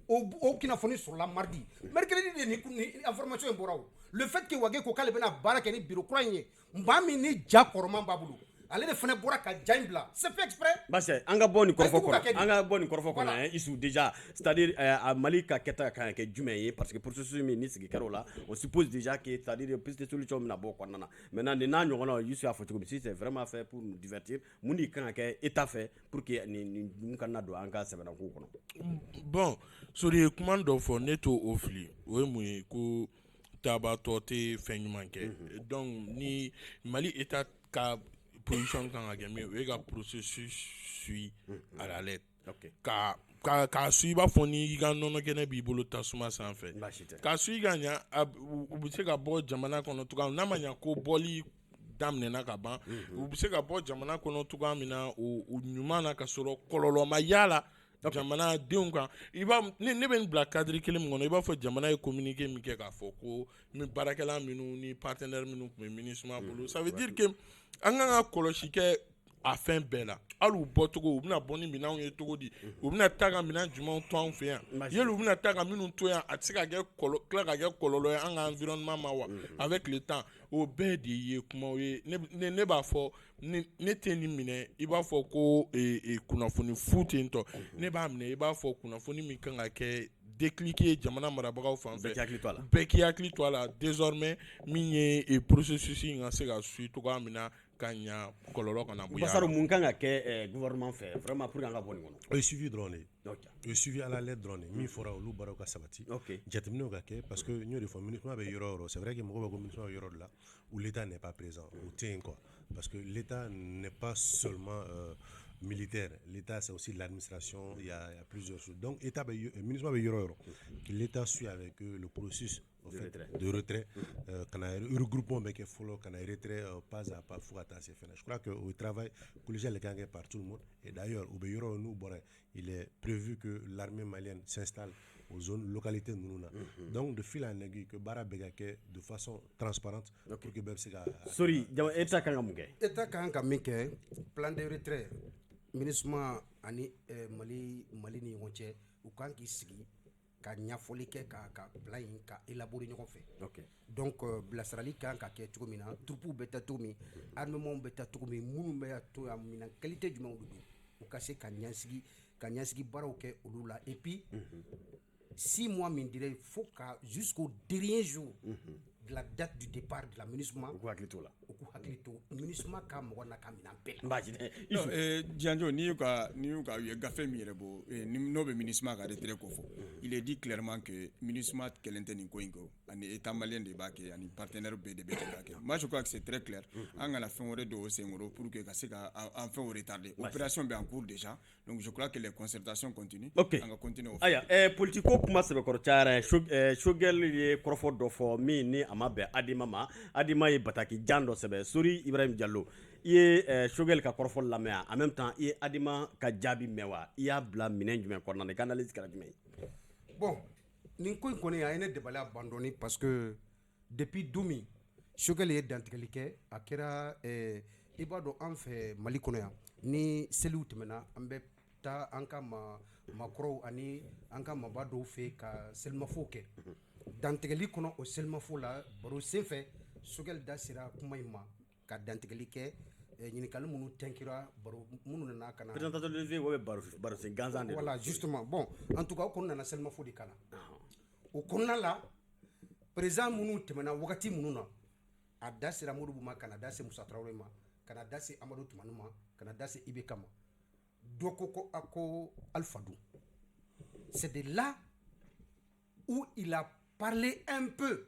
o kunnafoni sɔrɔla mardi mercredi de ni information in bɔra o le fait que Wage ko k'ale bɛna baara kɛ ni bureau kura in ye maa min ni ja kɔrɔman b'a bolo ale de fana bɔra ka ja in bila c'est fait exprès basi an ka bɔ nin kɔrɔfɔ kɔnɔ isu déjà c'est-à-dire a Mali ka kɛta ka kɛ jumɛn ye parce que processus min ni sigi kɛra o la on suppose déjà que c'est-à-dire piste de solution min na bɔ kɔnɔna na maintenant nin n'a ɲɔgɔnna Youssou y'a fɔ cogo min si c'est vraiment fait pour nous divertir mun de kan ka kɛ état fɛ pour que nin kana don an ka sɛbɛnnakow kɔnɔ bon sori ye kuma dɔ fɔ ne t'o o fili o ye mun ye ko tabatɔ tɛ fɛn ɲuman kɛ donc ni Mali état ka position kan ka kɛ min o ye ka processus suit à la lettre k'a su i b'a fɔ ni i ka nɔnɔ kɛnɛ b'i bolo tasuma sanfɛ k'a su i ka ɲa u bɛ se ka bɔ jamana kɔnɔ cogoya n'a ma ɲa ko bɔli daminɛna ka ban u bɛ se ka bɔ jamana kɔnɔ cogoya min na o ɲuman na ka sɔrɔ kɔlɔlɔ ma y'a la jamana denw kan ne bɛ nin bila cadre kelen min kɔnɔ i b'a fɔ jamana ye communiqué min kɛ k'a fɔ ko ni baarakɛla minnu ni partenaire minnu tun bɛ MINUSMA bolo ça veut dire que an kan ka kɔlɔsi kɛ a fɛn bɛɛ la hali u bɔcogo u bɛna bɔ ni minɛnw ye cogo di u bɛna taa ka minɛn jumɛnw to an fɛ yan yali u bɛna taa ka minnu to yan a tɛ se ka kɛ tila ka kɛ kɔlɔlɔ ye an ka environnement ma wa avec le temps o bɛɛ de ye kumaw ye ne b'a fɔ ne tɛ nin minɛ i b'a fɔ ko kunnafoni fu ten tɔ ne b'a minɛ i b'a fɔ kunnafoni min kan ka kɛ décliquer jamana marabagaw fan fɛ bɛɛ k'i hakili to a la désormais min ye processus in ka se ka suit cogoya min na ka ɲa kɔlɔlɔ kana bɔ Basaru mun kan ka kɛ gouvernement fɛ vraiment pour que an ka bɔ nin kɔnɔ o ye suivi dɔrɔn de ye o ye suivi à la lettre dɔrɔn de ye min fɔra olu baaraw ka sabati jateminɛw ka kɛ parce que n y'o de fɔ MINUSMA bɛ yɔrɔ o yɔrɔ c'est vrai que mɔgɔw bɛ ko MINUSMA bɛ yɔrɔ de la où l'État n'est pas présent o tɛ yen quoi parce que l'État n'est pas seulement militaire, l'État c'est aussi l'administration, il y a plusieurs choses. Donc MINUSMA bɛ yɔrɔ o yɔrɔ que l'État suit avec le processus de retrait kana regroupement bɛ kɛ fɔlɔ kana retrait pas à pas fo ka taa se fɛnɛ je crois que au travail collégial de kan kɛ par tout le monde et d'ailleurs u bɛ yɔrɔ n'u bɔra il est prévu que l'armée malienne s'installe aux zones localités ninnu na donc de fil en aiguille que baara bɛ ka kɛ de façon transparente pour que bɛɛ bɛ se ka sori état kan ka mun kɛ état kan ka min kɛ plan de retrait MINUSMA ani Mali ni ɲɔgɔn cɛ u kan k'i sigi ka ɲɛfɔli kɛ ka plan in ka élaborer ɲɔgɔn fɛ donc bilasirali kan ka kɛ cogo min na troupeau bɛ taa cogo min armement bɛ taa cogo min minnu bɛ to yan minɛn qualité jumɛnw de don u ka se ka ɲɛsigi baaraw kɛ olu la et puis 6 mois min dirait faut jusqu'au dernier jour de la date du départ de la MINUSMA u hakili to la MINUSMA ka mɔgɔ na ka minɛn bɛɛ la baasi tɛ Janjo n'i y'u ka u ye gafe min yɛrɛ bɔ n'o bɛ MINUSMA ka retrait ko fɔ il est dit clairement que MINUSMA kɛlen tɛ nin ko in kɔ ani état malien de b'a kɛ ani partenaire bɛɛ de bɛ kɛ kɛ moi je crois que c'est très clair an kana fɛn wɛrɛ don o senkɔrɔ pour que ka se ka an fɛnw retarder opération bɛ en cours déjà donc je crois que les concertations continuent an ka continuer o aya politiko kuma sɛbɛkɔrɔ cayara Shogel ye kɔrɔfɔ dɔ fɔ min ni a ma bɛn Adima ma Adima ye bataki jan dɔ sɛbɛ Sori Ibrahim Diallo i ye Shogel ka kɔrɔfɔ lamɛn en même temps i ye Adima ka jaabi mɛn wa i y'a bila minɛn jumɛn kɔnɔna na i ka analyse kɛra jumɛn ye bon nin ko in kɔni a ye ne dabali a ban dɔɔni parce que depuis don min Choguel ye dantigɛli kɛ a kɛra i b'a dɔn an fɛ Mali kɔnɔ yan ni seliw tɛmɛna an bɛ taa an ka makɔrɔw ani an ka maba dɔw fɛ ka selimafo kɛ dantigɛli kɔnɔ o selimafo la baro senfɛ Choguel da sera kuma in ma ka dantigɛli kɛ ɲininkali minnu tɛnkira baro minnu nana ka na présentateur de vie ouais baro c'est ganzan de voilà justement bon en tout cas o kɔnɔna na selimafo de kana o kɔnɔna la président minnu tɛmɛna wagati minnu na a da sera Modibo ma kana da se Musa Traoré ma kana da se Amadou Toumani ma kana da se Ibeka ma dɔ ko a ko Alpha Dou c'est de là où il a parlé un peu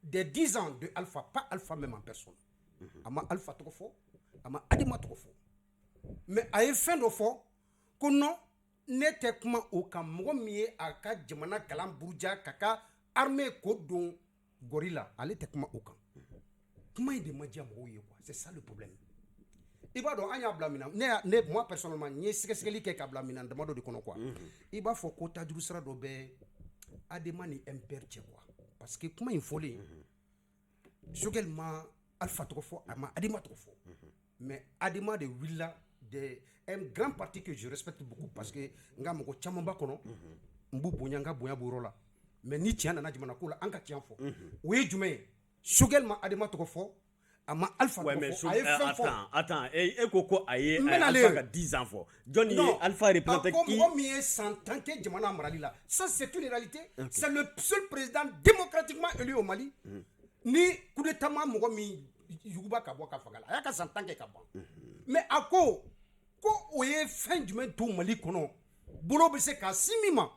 des 10 ans de Alpha, pas Alpha même en personne. Ama Alpha tɔgɔ fɔ a ma Adama tɔgɔ fɔ mais a ye fɛn dɔ fɔ ko non ne tɛ kuma o kan mɔgɔ min ye a ka jamana kalan buruja ka ka armée ko don gɔri la ale tɛ kuma o kan kuma in de ma diya mɔgɔw ye quoi c'est ça le problème i b'a dɔn an y'a bila min na ne moi personnellement n ye sɛgɛsɛgɛli kɛ ka bila minɛn damadɔ de kɔnɔ quoi i b'a fɔ ko tajuru sira dɔ bɛ Adama ni MPR cɛ quoi parce que kuma in fɔlen Choguel ma Alpha tɔgɔ fɔ a ma Adama tɔgɔ fɔ mais Adama de wulila un grand parti que je respecte beaucoup parce que n ka mɔgɔ caman b'a kɔnɔ n b'u bonya n ka bonya b'o yɔrɔ la mais ni tiɲɛ nana jamana ko la an ka tiɲɛ fɔ o ye jumɛn ye Choguel ma Adama tɔgɔ fɔ a ma Alpha tɔgɔ fɔ a ye fɛn fɔ attends e ko a ye Alpha ka 10 ans fɔ jɔn ye Alpha représenté qui mɔgɔ min ye 100 ans kɛ jamana marali la ça c'est une réalité c'est le seul président démocratiquement élu au Mali ni coup d'état ma mɔgɔ min yuguba ka bɔ ka fanga la a y'a ka 100 ans kɛ ka ban mais a ko o ye fɛn jumɛn to Mali kɔnɔ bolo bɛ se ka si min ma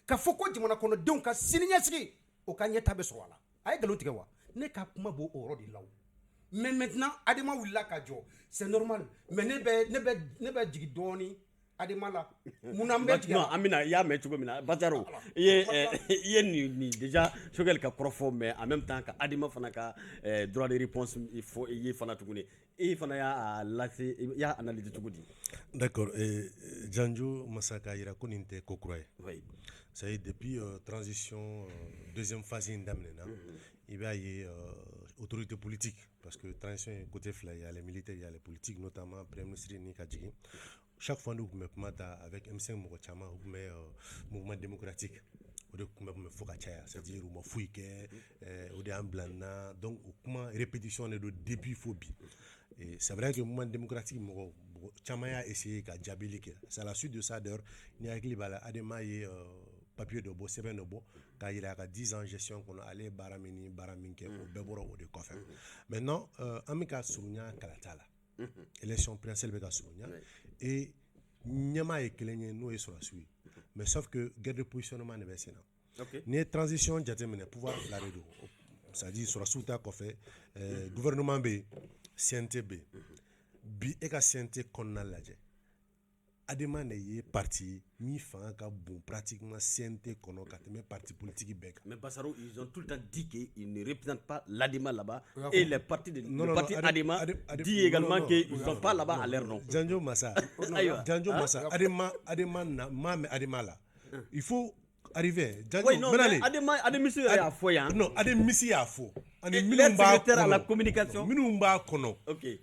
ka fɔ ko jamana kɔnɔdenw ka siniɲɛsigi o ka ɲɛta bɛ sɔrɔ a la a ye nkalon tigɛ wa ne ka kuma b'o yɔrɔ de la o mais maintenant Adama wulila ka jɔ c'est normal mais ne bɛ jigin dɔɔni Adama la mun an bɛ jigin non Amina y'a mɛn cogo min na Bazaro i ye nin déjà Choguel ka kɔrɔfɔ mais en même temps ka Adama fana ka droit de réponse il faut i ye fana tuguni i fana y'a lase y'a analyser cogo di d'accord Janjo Masaka yira ko nin tɛ ko kura ye oui ça y est depuis transition deuxième phase in daminɛna i b'a ye autorité politique parce que transition est côté fila il y a les militaires il y a les politiques notamment premier ministre ni ka jigin chaque fois nous me kuma ta avec M5 mɔgɔ caman u kun bɛ mouvement démocratique o de kun bɛ fo ka caya c'est-à-dire u ma foyi kɛ o de y'an bila nin na donc o kuma répétition de don depuis fo bi et c'est vrai que mouvement démocratique mɔgɔ caman y'a essayé ka jaabili kɛ c'est à la suite de ça d'ailleurs ni hakili b'a la Adama ye papier dɔ bɔ sɛbɛn dɔ bɔ k'a yira a ka 10 ans gestion kɔnɔ ale ye baara min kɛ o bɛɛ bɔra o de kɔfɛ maintenant an bɛ ka surunya kalata la élection présidentielle bɛ ka surunya et ɲɛmaa ye kelen ye n'o ye sɔrɔsiw ye mais sauf que guerre de positionnement de bɛ sen na n'i ye transition jateminɛ pouvoir fila de don c'est-à-dire sɔrɔsiw ta kɔfɛ gouvernement bɛ yen CNT bɛ yen bi e ka CNT kɔnɔna lajɛ Adama de ye parti ye min fanga ka bon pratiquement CNT kɔnɔ ka tɛmɛ parti politique bɛɛ kan mais Bassaro ils ont tout le temps dit qu'ils ne représentent pas l'Adama là-bas et les partis le parti Adama dit également qu'ils ne sont pas là-bas à leur nom Janjo Massa Adama na ma mais Adama là il faut arriver Janjo oui non mais Adama y'a fɔ yan non Adama y'a fɔ ani minnu b'a secrétaire à la communication minnu b'a kɔnɔ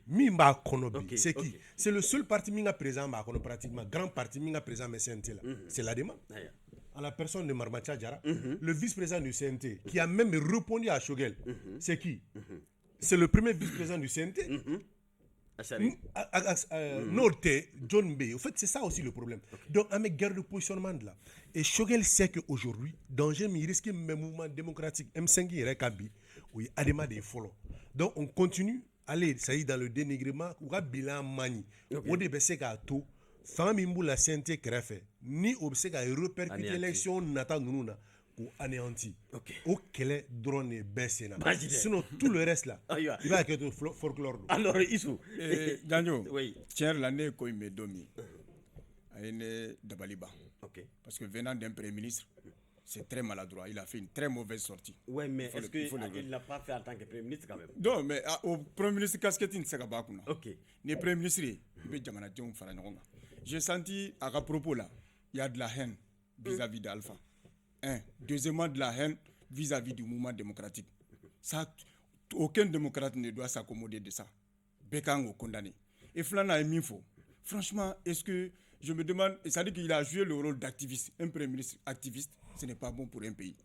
min b'a kɔnɔ bi c'est qui c'est le seul parti min ka président b'a kɔnɔ pratiquement grand parti min ka président bɛ CNT la c'est l'Adama à la personne de Marmatia Diarra le vice-président du CNT qui a même répondu à Choguel c'est qui c'est le premier vice-président du CNT Norte John Bay. En fait, c'est ça aussi le problème. Donc, on met guerre de positionnement de là. Et Choguel sait qu'aujourd'hui, danger, il risque même mouvement démocratique. M5 il est Kabi, oui, Adema des follow. Donc, on continue à aller, ça y est, dans le dénigrement, ou à bilan mani. Au début, c'est qu'à tout, femme imbu la CNT créée, ni obsèque à répercuter l'élection nata nounouna. Ou anéanti. Au kele drone baissé. Sinon tout le reste là, il va être folklore. Alors Issou, Daniel, tiens l'année quand il me domi, il Dabaliba. Parce que venant d'un premier ministre, c'est très maladroit. Il a fait une très mauvaise sortie. Ouais, mais est-ce qu'il l'a pas fait en tant que premier ministre quand même? Non, mais au premier ministre casquette il ne sait pas comment. Le premier ministre, il veut jamana jong faranonga. J'ai senti à propos là, il y a de la haine vis-à-vis d'Alpha. Deuxièmement, de la haine vis-à-vis du mouvement démocratique. Ça, aucun démocrate ne doit s'accommoder de ça. Bekango condamné. Et Flana est Minfo. Franchement, est-ce que je me demande, ça dit qu'il a joué le rôle d'activiste, un premier ministre activiste, ce n'est pas bon pour un pays.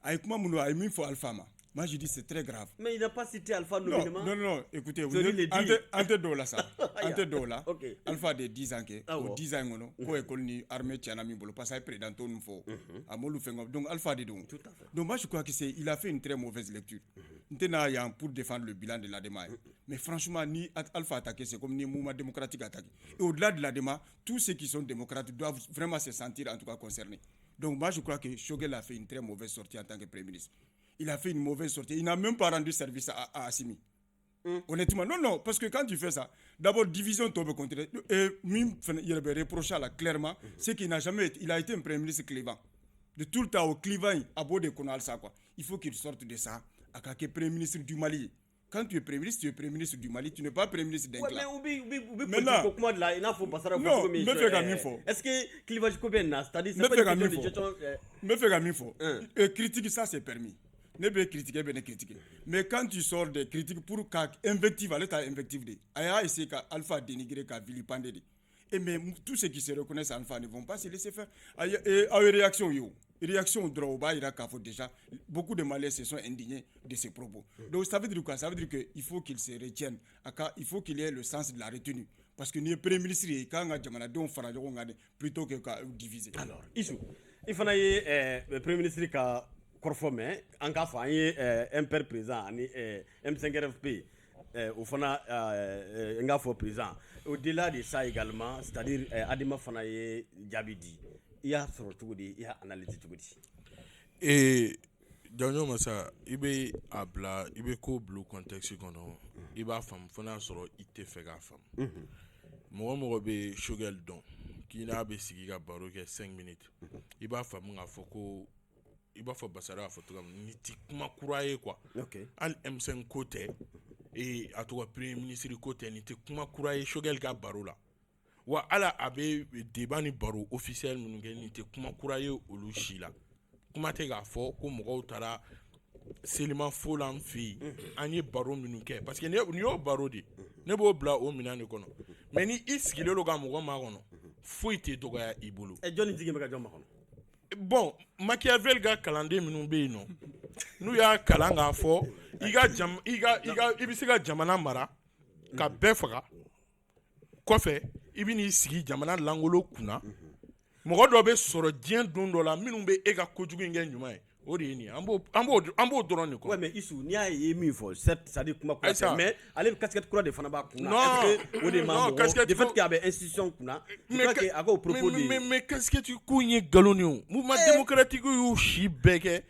Avec moi, Mouno a Minfo Alphama. Moi, je dis c'est très grave. Mais il n'a pas cité Alpha nominellement. Non, écoutez, vous êtes Ante Dola ça. Ante Dola. Okay. Alpha de 10 ans que, ou 10 ans ngono, ko école ni armée tiana mi bolo parce que président nous faut. Amolu fengo. Donc Alpha de donc. Donc moi je crois que il a fait une très mauvaise lecture. N'tena ya pour défendre le bilan de l'ADEMA. Mais franchement ni Alpha attaqué c'est comme ni mouvement démocratique attaqué. Et au-delà de l'ADEMA, tous ceux qui sont démocrates doivent vraiment se sentir en tout cas concernés. Donc moi je crois que Shogel a fait une très mauvaise sortie en tant que premier ministre. Il a fait une mauvaise sortie. Il n'a même pas rendu service à Assimi. Honnêtement, non, parce que quand tu fais ça, d'abord, division tombe contre. Et il avait reproché là, clairement, c'est qu'il n'a jamais été. Il a été un premier ministre clivant. De tout le temps au clivant, à beau de connaître ça, quoi. Il faut qu'il sorte de ça. À quelqu'un premier ministre du Mali. Quand tu es premier ministre, tu es premier ministre du Mali. Tu n'es pas premier ministre d'un clan. Maintenant, il n'a pas ça. Non, me fait comme il faut. Est-ce que clivage combien n'a, c'est-à-dire me fait comme il faut. Me fait comme il faut. Critiquer ça, c'est permis. Ne peut critiquer, ne critiquer. Mais quand tu sors des critiques pour qu'invective, elle est invective de. Aya essaie qu'Alpha dénigrer, qu'à vilipender. Et mais tous ceux qui se reconnaissent Alpha ne vont pas se laisser faire. Et à une réaction, réaction au droit, il y a déjà beaucoup de Maliens se sont indignés de ces propos. Donc ça veut dire quoi? Ça veut dire qu'il faut qu'ils se retiennent. Il faut qu'il y ait le sens de la retenue. Parce que nous, premier ministre, quand on a dit plutôt que diviser. Alors, Issou, il faut que le premier ministre Korfome, en cas un père présent, M5RFP, au fana un faux présent. Au-delà de ça également, c'est-à-dire Adima Fanaye Djabidi, il y a surtout il y a analyse tout dit. Et Daniel Massa, il be abla, il be ko blue contexte kono, il ba femme fana soro ite fega femme. Mo be Shogel don, qui n'a be sigi ga baro ke 5 minutes. Il ba femme nga foko il va faire basara photogramme ni ti kuma kuraye quoi. OK. Al M5 côté et à toi premier ministre côté ni ti kuma kuraye Shogel ga baro la. Wa ala abe débat ni baro officiel munugel ni ti kuma kuraye olushi la. Kuma te ga fo ko mo tara seulement folan fi anye baro munuke parce que ni yo baro di ne bo bla o minane kono. Mais ni iskile lo ga mo ma kono. Fo ite doga ibulu. E Johnny Ziggy ka joma kono. Bon, Machiavel ga kalande minnu be yen nɔ n'u y'a kalan k'a fɔ i bɛ se ka jamana mara ka bɛɛ faga kɔfɛ i bɛ n'i sigi jamana langolo kunna mɔgɔ dɔ bɛ sɔrɔ diɲɛ don dɔ la minnu bɛ e ka kojugu in kɛ ɲuman ye o de ye nin ye an b'o dɔrɔn de kɔ. Ouais, mais Issou n'i y'a ye min fɔ c'est-à-dire kuma kura tɛ mais ale casquette kura de fana b'a kunna. Non, est-ce que o de ma mɔgɔ de fait qu'il y avait institution kunna je crois que a k'o propos de. mais casquette ko in ye nkalon ye o mouvement démocratique y'u si bɛɛ kɛ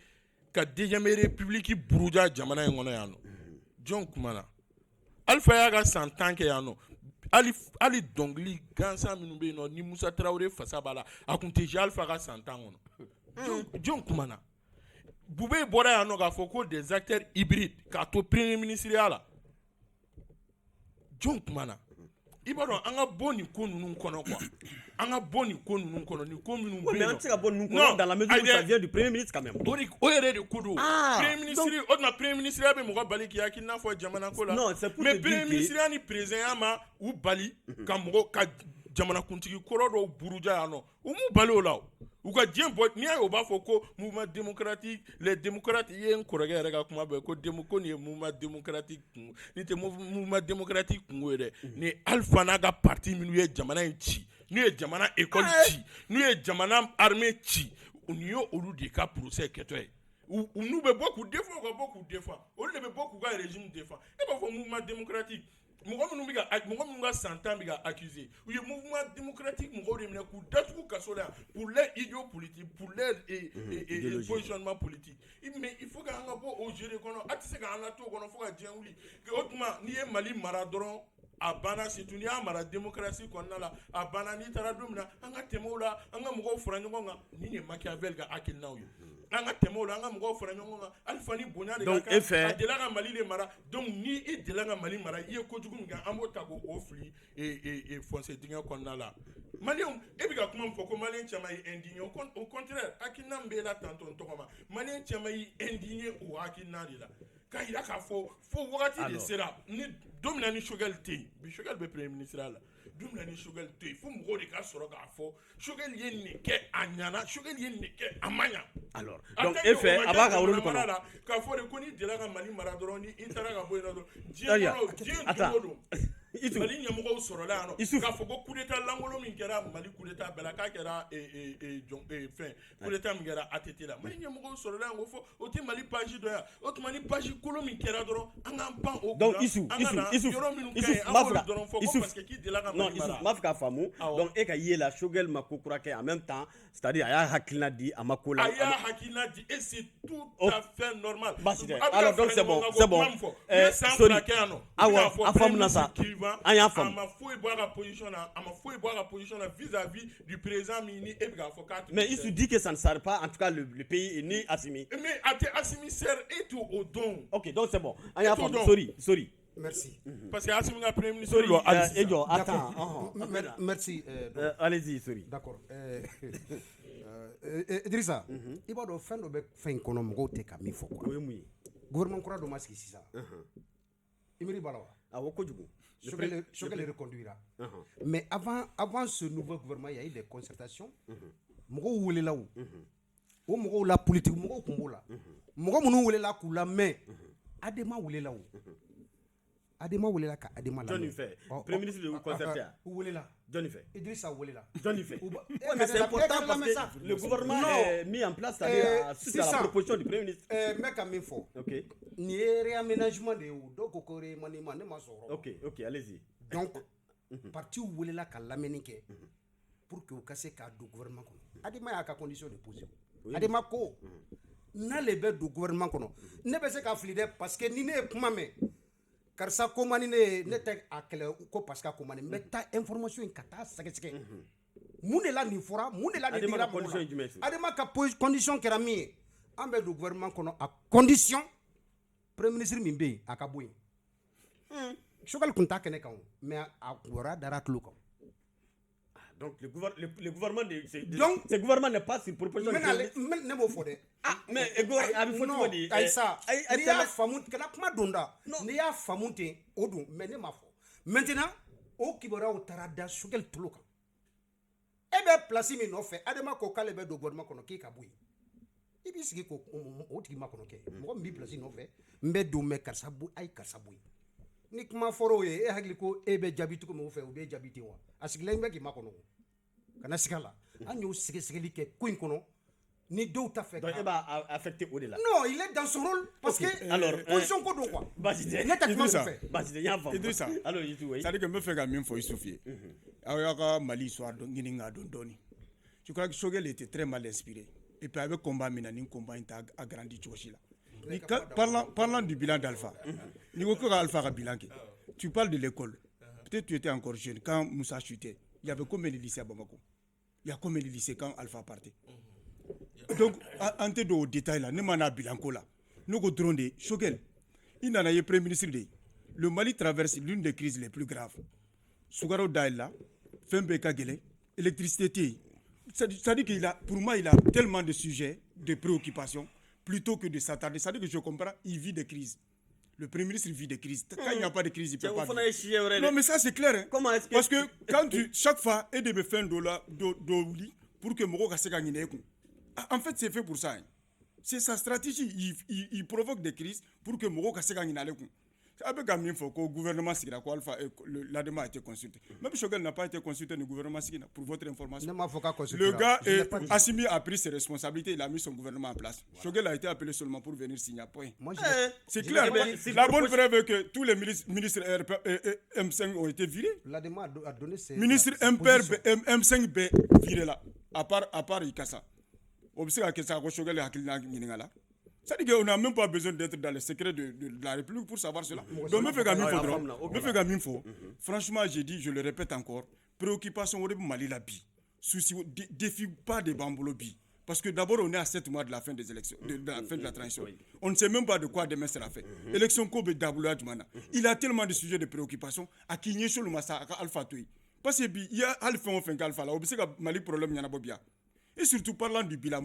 ka deuxième république buruja jamana in kɔnɔ yan nɔ jɔn kumana Alpha y'a ka san 10 kɛ yan nɔ hali dɔnkili gansan minnu bɛ yen nɔ ni Musa Traoré fasa b'a la a kun tɛ Alpha ka san 10 kɔnɔ jɔn kumana. Boubé bora ya no ga foko des acteurs hybrides ka to premier ministre ya la John Kumana ibaro anga boni ko nunu kono quoi anga boni ko nunu kono ni ko minnu be mais on tient boni kono dans la mesure où ça vient du premier ministre quand même o yere de kudo premier ministre on premier ministre ya be mo bali ki yakina fo jamana ko la mais premier ministre ya ni président ma ou bali ka mo ka jamana kuntigi koro do buruja ya no o mu bali o la ou ka dien bo ni ayo ba foko mouvement démocratique les démocrates yen korage rega kuma be ko ni mouvement démocratique ni te mouvement démocratique ngwere ni Alpha naga parti minu ye jamana ci ni ye jamana école ci ni ye jamana armée ci ni yo olu de ka procès keto e ou nous be beaucoup de fois on le be beaucoup ga régime défend et ba fo mouvement démocratique mɔgɔ minnu ka santan bɛ ka accuser u ye mouvement démocratique mɔgɔw de minɛ k'u datugu kaso la pour leur idéaux politiques pour leur positionnement politique mais il faut k'an ka bɔ o jeu de kɔnɔ a tɛ se k'an ka to o kɔnɔ fo ka diɲɛ wuli o tuma n'i ye Mali mara dɔrɔn a banna surtout n'i y'a mara démocratie kɔnɔna la a banna n'i taara don min na an ka tɛmɛ o la an ka mɔgɔw fara ɲɔgɔn kan nin ye Machiavel ka hakilinaw ye an ka tɛmɛ o la an ka mɔgɔw fara ɲɔgɔn kan Alpha ni bonya de ka kan a delila ka Mali de mara donc ni i delila ka Mali mara i ye kojugu min kɛ an b'o ta k'o fili foncé dingɛ kɔnɔna la Maliens e bɛ ka kuma min fɔ ko Maliens caman ye indigné au contraire hakilina min b'e la tantôt n tɔgɔma Maliens caman ye indigné o hakilina de la k'a yira k'a fɔ fo wagati de sera ni don min na ni Choguel tɛ yen bi Choguel bɛ premier ministre la don min na ni Choguel tɛ yen fo mɔgɔw de ka sɔrɔ k'a fɔ Choguel ye nin kɛ a ɲana Choguel ye nin kɛ a ma ɲa. Alors donc e fɛ a b'a ka rôle kɔnɔ k'a fɔ de ko ni delila ka Mali mara dɔrɔn ni i taara ka bɔ yen nɔ dɔrɔn diɲɛ don o don Mali ɲɛmɔgɔw sɔrɔla yan nɔ k'a fɔ ko coup d'état lankolon min kɛra Mali coup d'état bɛɛ la k'a kɛra fɛn coup d'état min kɛra ATT la Mali ɲɛmɔgɔw sɔrɔla yan ko fɔ o tɛ Mali page dɔ yan o tuma ni page kolon min kɛra dɔrɔn an k'an pan o donc kunna an ka na yɔrɔ minnu ka ɲi an b'olu dɔrɔn fɔ ko parce que k'i delila ka Mali mara. Non, m'a fɛ k'a faamu donc e ka ye la Choguel ma ko kura kɛ en même temps c'est-à-dire a y'a hakilina di a ma ko la. A y'a hakilina di et c'est tout à fait normal. Basi tɛ alors donc c'est bon sorry awa a faamuna sa an y'a faamu. A ma foyi bɔ a ka position na vis-à-vis du président min ni e bɛ k'a fɔ k'a tɛ. Mais il se dit que ça ne sert pas en tout cas le pays ni Assimi. Mais a tɛ Assimi sert et tout au don. Ok donc c'est bon an y'a faamu sorry. Merci. Parce que Assimi ka premier ministre. Sorry attends. Merci. Allez-y sorry. D'accord. Idrissa, i b'a dɔn fɛn dɔ bɛ fɛn in kɔnɔ mɔgɔw tɛ ka min fɔ quoi. O ye mun ye? Gouvernement kura dɔ ma sigi sisan. I miiri b'a la wa? Awɔ kojugu. Choguel le reconduira. Mais avant ce nouveau gouvernement, il y a eu des concertations. Mɔgɔw welela o. O mɔgɔw la politique mɔgɔw tun b'o la. Mɔgɔ minnu welela k'u lamɛn. Adema welela o. Adema welela ka Adema lamɛn. Jɔnni fɛ? Premier ministre de concerté. U welela. Jɔnni fɛ? Idrissa welela. Jɔnni fɛ? Mais c'est important parce que le gouvernement est mis en place suite à la proposition du premier ministre. N bɛ ka min fɔ. Ok. Nin ye réaménagement de ye o dɔw ko ko remaniement ne ma sɔrɔ. Ok allez-y. Donc parti welela ka lamɛnni kɛ pour que u ka se k'a don gouvernement kɔnɔ. Adema y'a ka condition de poser. Adema ko n'ale bɛ don gouvernement kɔnɔ ne bɛ se ka fili dɛ parce que ni ne ye kuma mɛn karisa ko man ni ne tɛ a kɛlɛ ko parce que a ko man ni n bɛ taa information in ka taa sɛgɛsɛgɛ mun de la nin fɔra mun de la nin digira mɔgɔ la Adema ka condition kɛra min ye an bɛ don gouvernement kɔnɔ à condition premier ministre min bɛ yen a ka bɔ yen Choguel tun t'a kɛnɛ kan mais a kibaruya dara a tulo kan. Donc le gouvernement ce gouvernement n'est pas sur proposition. Ne b'o fɔ dɛ. Mais a bɛ fɔ cogo di? Aïssa n'i y'a faamu kana kuma don da n'i y'a faamu ten o don mais ne m'a fɔ maintenant o kibaruyaw taara da Choguel tulo kan e bɛ place min nɔfɛ Adama ko k'ale bɛ don gouvernement kɔnɔ k'i ka bɔ yen i b'i sigi k'o tigi makɔnɔ kɛ mɔgɔ min b'i place nɔfɛ n bɛ don mais karisa bɔ a ye karisa bɔ yen ni kuma fɔra o ye e hakili ko e bɛ jaabi cogo min o fɛ o b'e jaabi ten wa a sigilen bɛ k'i makɔnɔ kana siga la an y'o sɛgɛsɛgɛli kɛ ko in kɔnɔ ni dɔw ta fɛ. Donc e b'a affecté o de la. Non il est dans son rôle parce que alors position ko don quoi. Basi tɛ ne tɛ kuma min fɛ. Basi tɛ n y'a faamu. Idrissa alors Youssou oui. c'est-à-dire que n bɛ fɛ ka min fɔ Youssouf ye aw y'a ka Mali histoire ɲini k'a dɔn dɔɔni je crois que Choguel était très mal inspiré et puis a bɛ combat min na ni combat in t'a agrandi cogo si la parlant du bilan d'Alpha ni ko ka Alpha ka bilan kɛ tu parles de l'école peut-être tu étais encore jeune quand Moussa chutait il y avait combien de lycées à Bamako il y a combien de lycées quand Alpha partait donc en te do détail là ne mana bilan ko la ne ko dron de Choguel il nana ye premier ministre de le Mali traverse l'une des crises les plus graves Sougaro daï là fɛn bɛɛ ka gɛlɛn électricité c'est-à-dire qu'il a pour moi il a tellement de sujets de préoccupations plutôt que de s'attarder c'est-à-dire que je comprends il vit des crises. Le Premier ministre vit des crises. Quand il n'y a pas de crise, il ne peut pas vivre. Non, mais ça, c'est clair. Hein? Comment est-ce que... Parce que quand chaque fois, il devait faire un dollar pour que Moro se gagne. En fait, c'est fait pour ça. Hein. C'est sa stratégie. Il provoque des crises pour que Moro se gagne. Avec Gamine Foko, le gouvernement Sigira, l'ADEMA a été consulté. Même Choguel n'a pas été consulté du gouvernement Sigira, pour votre information. Le gars, Assimi a pris ses responsabilités, il a mis son gouvernement en place. Choguel a été appelé seulement pour venir signer. C'est clair. La bonne preuve est que tous les ministres M5 ont été virés. L'ADEMA a donné ses ministre M5B viré là, à part Ikassa. C'est-à-dire qu'on n'a même pas besoin d'être dans le secret de la République pour savoir cela. Donc, franchement, j'ai dit, je le répète encore, préoccupation au Mali la bi, souci, défi pas de Bambolo bi. Parce que d'abord, on est à 7 mois de la fin des élections, de la fin de la transition. On ne sait même pas de quoi demain sera fait. Élection Kobe Daboula Djumana. Il a tellement de sujets de préoccupation à qui n'y est sur le massa, à Alpha Toui. Parce qu'il y a Alpha, on fait Alpha là, on sait que Mali problème, il y en a bien. Et surtout parlant du bilan,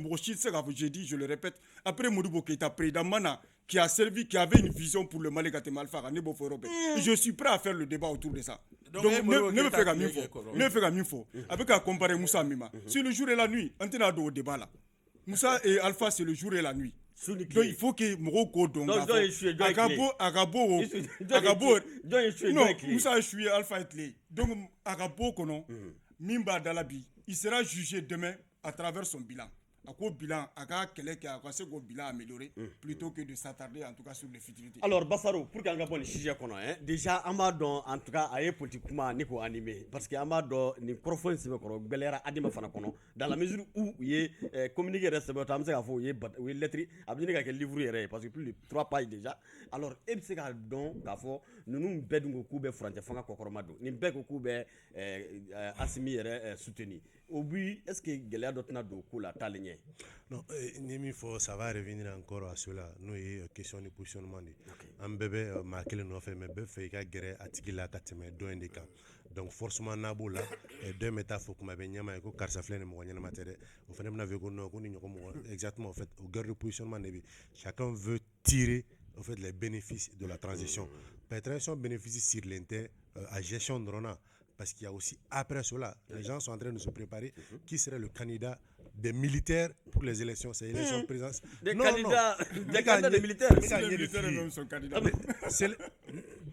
j'ai dit, je le répète, après Modibo Keita, président Mana, qui avait une vision pour le Mali Alpha Nebo Europe. Je suis prêt à faire le débat autour de ça. Donc ne me fais qu'à m'info. Avec à comparer Moussa Mima. C'est le jour et la nuit. On est au débat là. Moussa et Alpha, c'est le jour et la nuit. Donc il faut que Moroko donc Agabo non Moussa je suis Alpha Etley donc Agabo kono Mimba Dalabi il sera jugé demain à travers son bilan. À quoi bilan à quoi bilan amélioré plutôt que de s'attarder en tout cas sur les futurités. Alors Bafaro pour qu'on gagne le sujet kono déjà amado en tout cas aye politiquement niko animé parce que amado ni profond c'est kono belera adima fana kono dans la mesure où il est communiqué reste am se ka fo il est lettre abini ka livre yere parce que plus de 3 pages déjà alors e se ka don ka fo nunu bedungo kube français fanga kokoromado ni beko kube asimi yere soutenu au but est-ce que Gelia dotna do kula talinye non Nimi faut ça va revenir encore à cela nous est question de positionnement en bébé marqué le no fait mais bébé fait ka géré atikila kateme do indika donc forcément nabo là deux métaphores comme ben nyama ko karsa flene mo nyama matere on fait na ve ko no ko ni ko exactement en fait au guerre de positionnement chacun veut tirer en fait les bénéfices de la transition peut-être bénéficie sur l'inter à gestion de Rona. Parce qu'il y a aussi, après cela, les gens sont en train de se préparer. Qui serait le candidat des militaires pour les élections? C'est l'élection de présidence. Des candidats des militaires. Les militaires eux-mêmes sont candidats.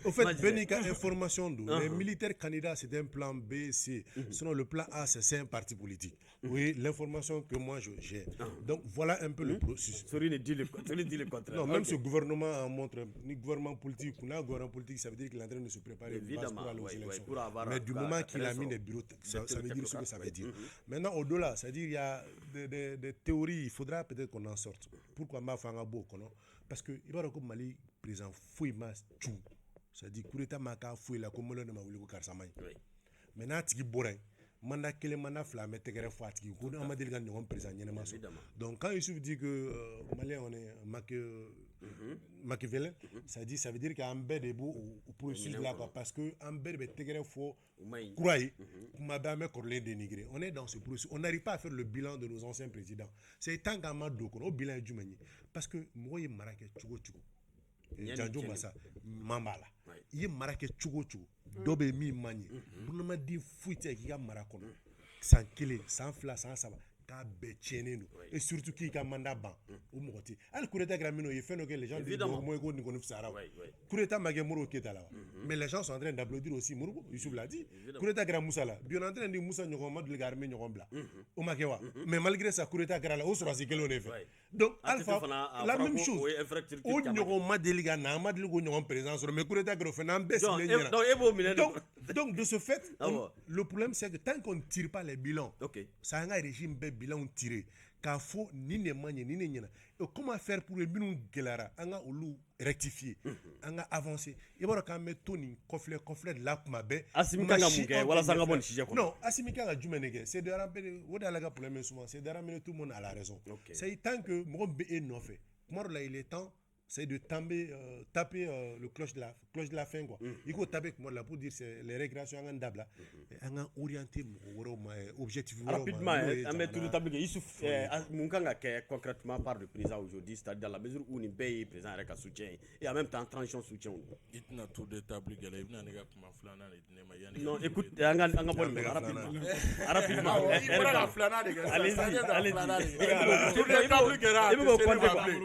Au fait, Benika, information d'où les militaires candidats, c'est un plan B, C. Sinon, le plan A, c'est un parti politique. Oui, l'information que moi j'ai. Donc, voilà un peu le processus. Sorry, dit le contraire. Non, même ce gouvernement montre, ni gouvernement politique, ou un gouvernement politique, ça veut dire qu'il est en train de se préparer pour aller aux élections. Mais du moment qu'il a mis des bureaux, ça veut dire ce que ça veut dire. Maintenant, au-delà, c'est-à-dire il y a des théories, il faudra peut-être qu'on en sorte. Pourquoi ma fanga boko non? Parce que il va comme Mali président fouille mas tout. C'est-à-dire coup d'état maka fouille la comme le ma wuli ko karsamay. Maintenant tigi borin mandat kele mandat flamme tegere fatigi ko on m'a dit que nous président nyema so. Donc quand il se dit que Malien on est Machiavel, ça veut dire qu'un bête debout au processus là parce que un bête be tegere fo croyez madame Corlé dénigré. On est dans ce processus, on n'arrive pas à faire le bilan de nos anciens présidents. C'est tant qu'Amadou au bilan du Mani parce que moi il marake chugo Janjo Massa Mambala. Il marake chugo dobe mi mani. Pour ne dire fouille qui a maracono. Sans killer, sans fla, sans savoir. Et surtout qui a mandat ban ou moti al kureta gramino il fait que les gens disent moi ko ni ko sara kureta magemuro qui est là mais les gens sont en train d'applaudir aussi Mourou Youssouf l'a dit kureta gram Moussala bien en train de Moussa nyoko madul garme nyoko bla o makewa mais malgré ça kureta grala o sura sikelo ne fait donc Alpha la même chose o nyoko madeliga na madeligo nyoko présence mais kureta gro fait na baisse donc de ce fait le problème c'est que tant qu'on ne tire pas les bilans ça a un régime bilan tiré car faut ni ne manier ni ne nyana et comment faire pour le bilan gelara anga olu rectifier anga avancer et voilà quand met toni conflit là kuma be asimika ngamuke wala sanga bon chije ko non asimika nga jumenege c'est de ramper woda la problème souvent c'est de ramener tout le monde à la raison c'est tant que mon be est non fait moi là il est temps c'est de taper le cloche de la fin quoi. Il faut taper moi là pour dire c'est les récréations en dabla en orienté objectif rapidement mais tout le tableau Youssouf mon kanga concrètement par le président aujourd'hui c'est-à-dire dans la mesure où ni paye président avec un soutien et en même temps transition soutien itna tout de tableau gala ibna nega kuma flana ne ma yani non écoute anga bon rapidement la flana de gala allez tout de tableau gala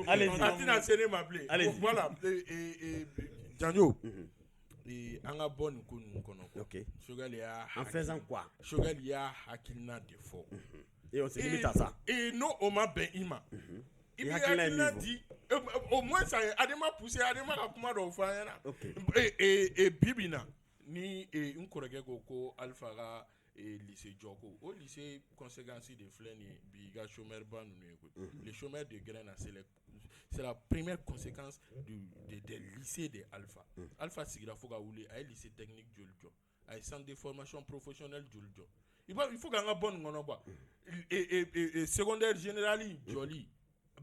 allez atina sene m'appeler voilà Janjo anga bonne kun kono OK Shogali en faisant quoi Shogali a hakilna défaut et on se limite à ça et non on m'a ben ima il a dit au moins ça adema poussé adema kuma do fanyana et bibina ni un korege ko Alpha ga lycée Djoko au lycée conséquences de flène biga chômeur ban les chômeurs de graines c'est la première conséquence des lycées de Alpha. Alpha Sigra Foga Ouli a lycée technique Djoljo, a centre de formation professionnelle Djoljo. Il faut gagner bonne monoba. Et secondaire général Djoli,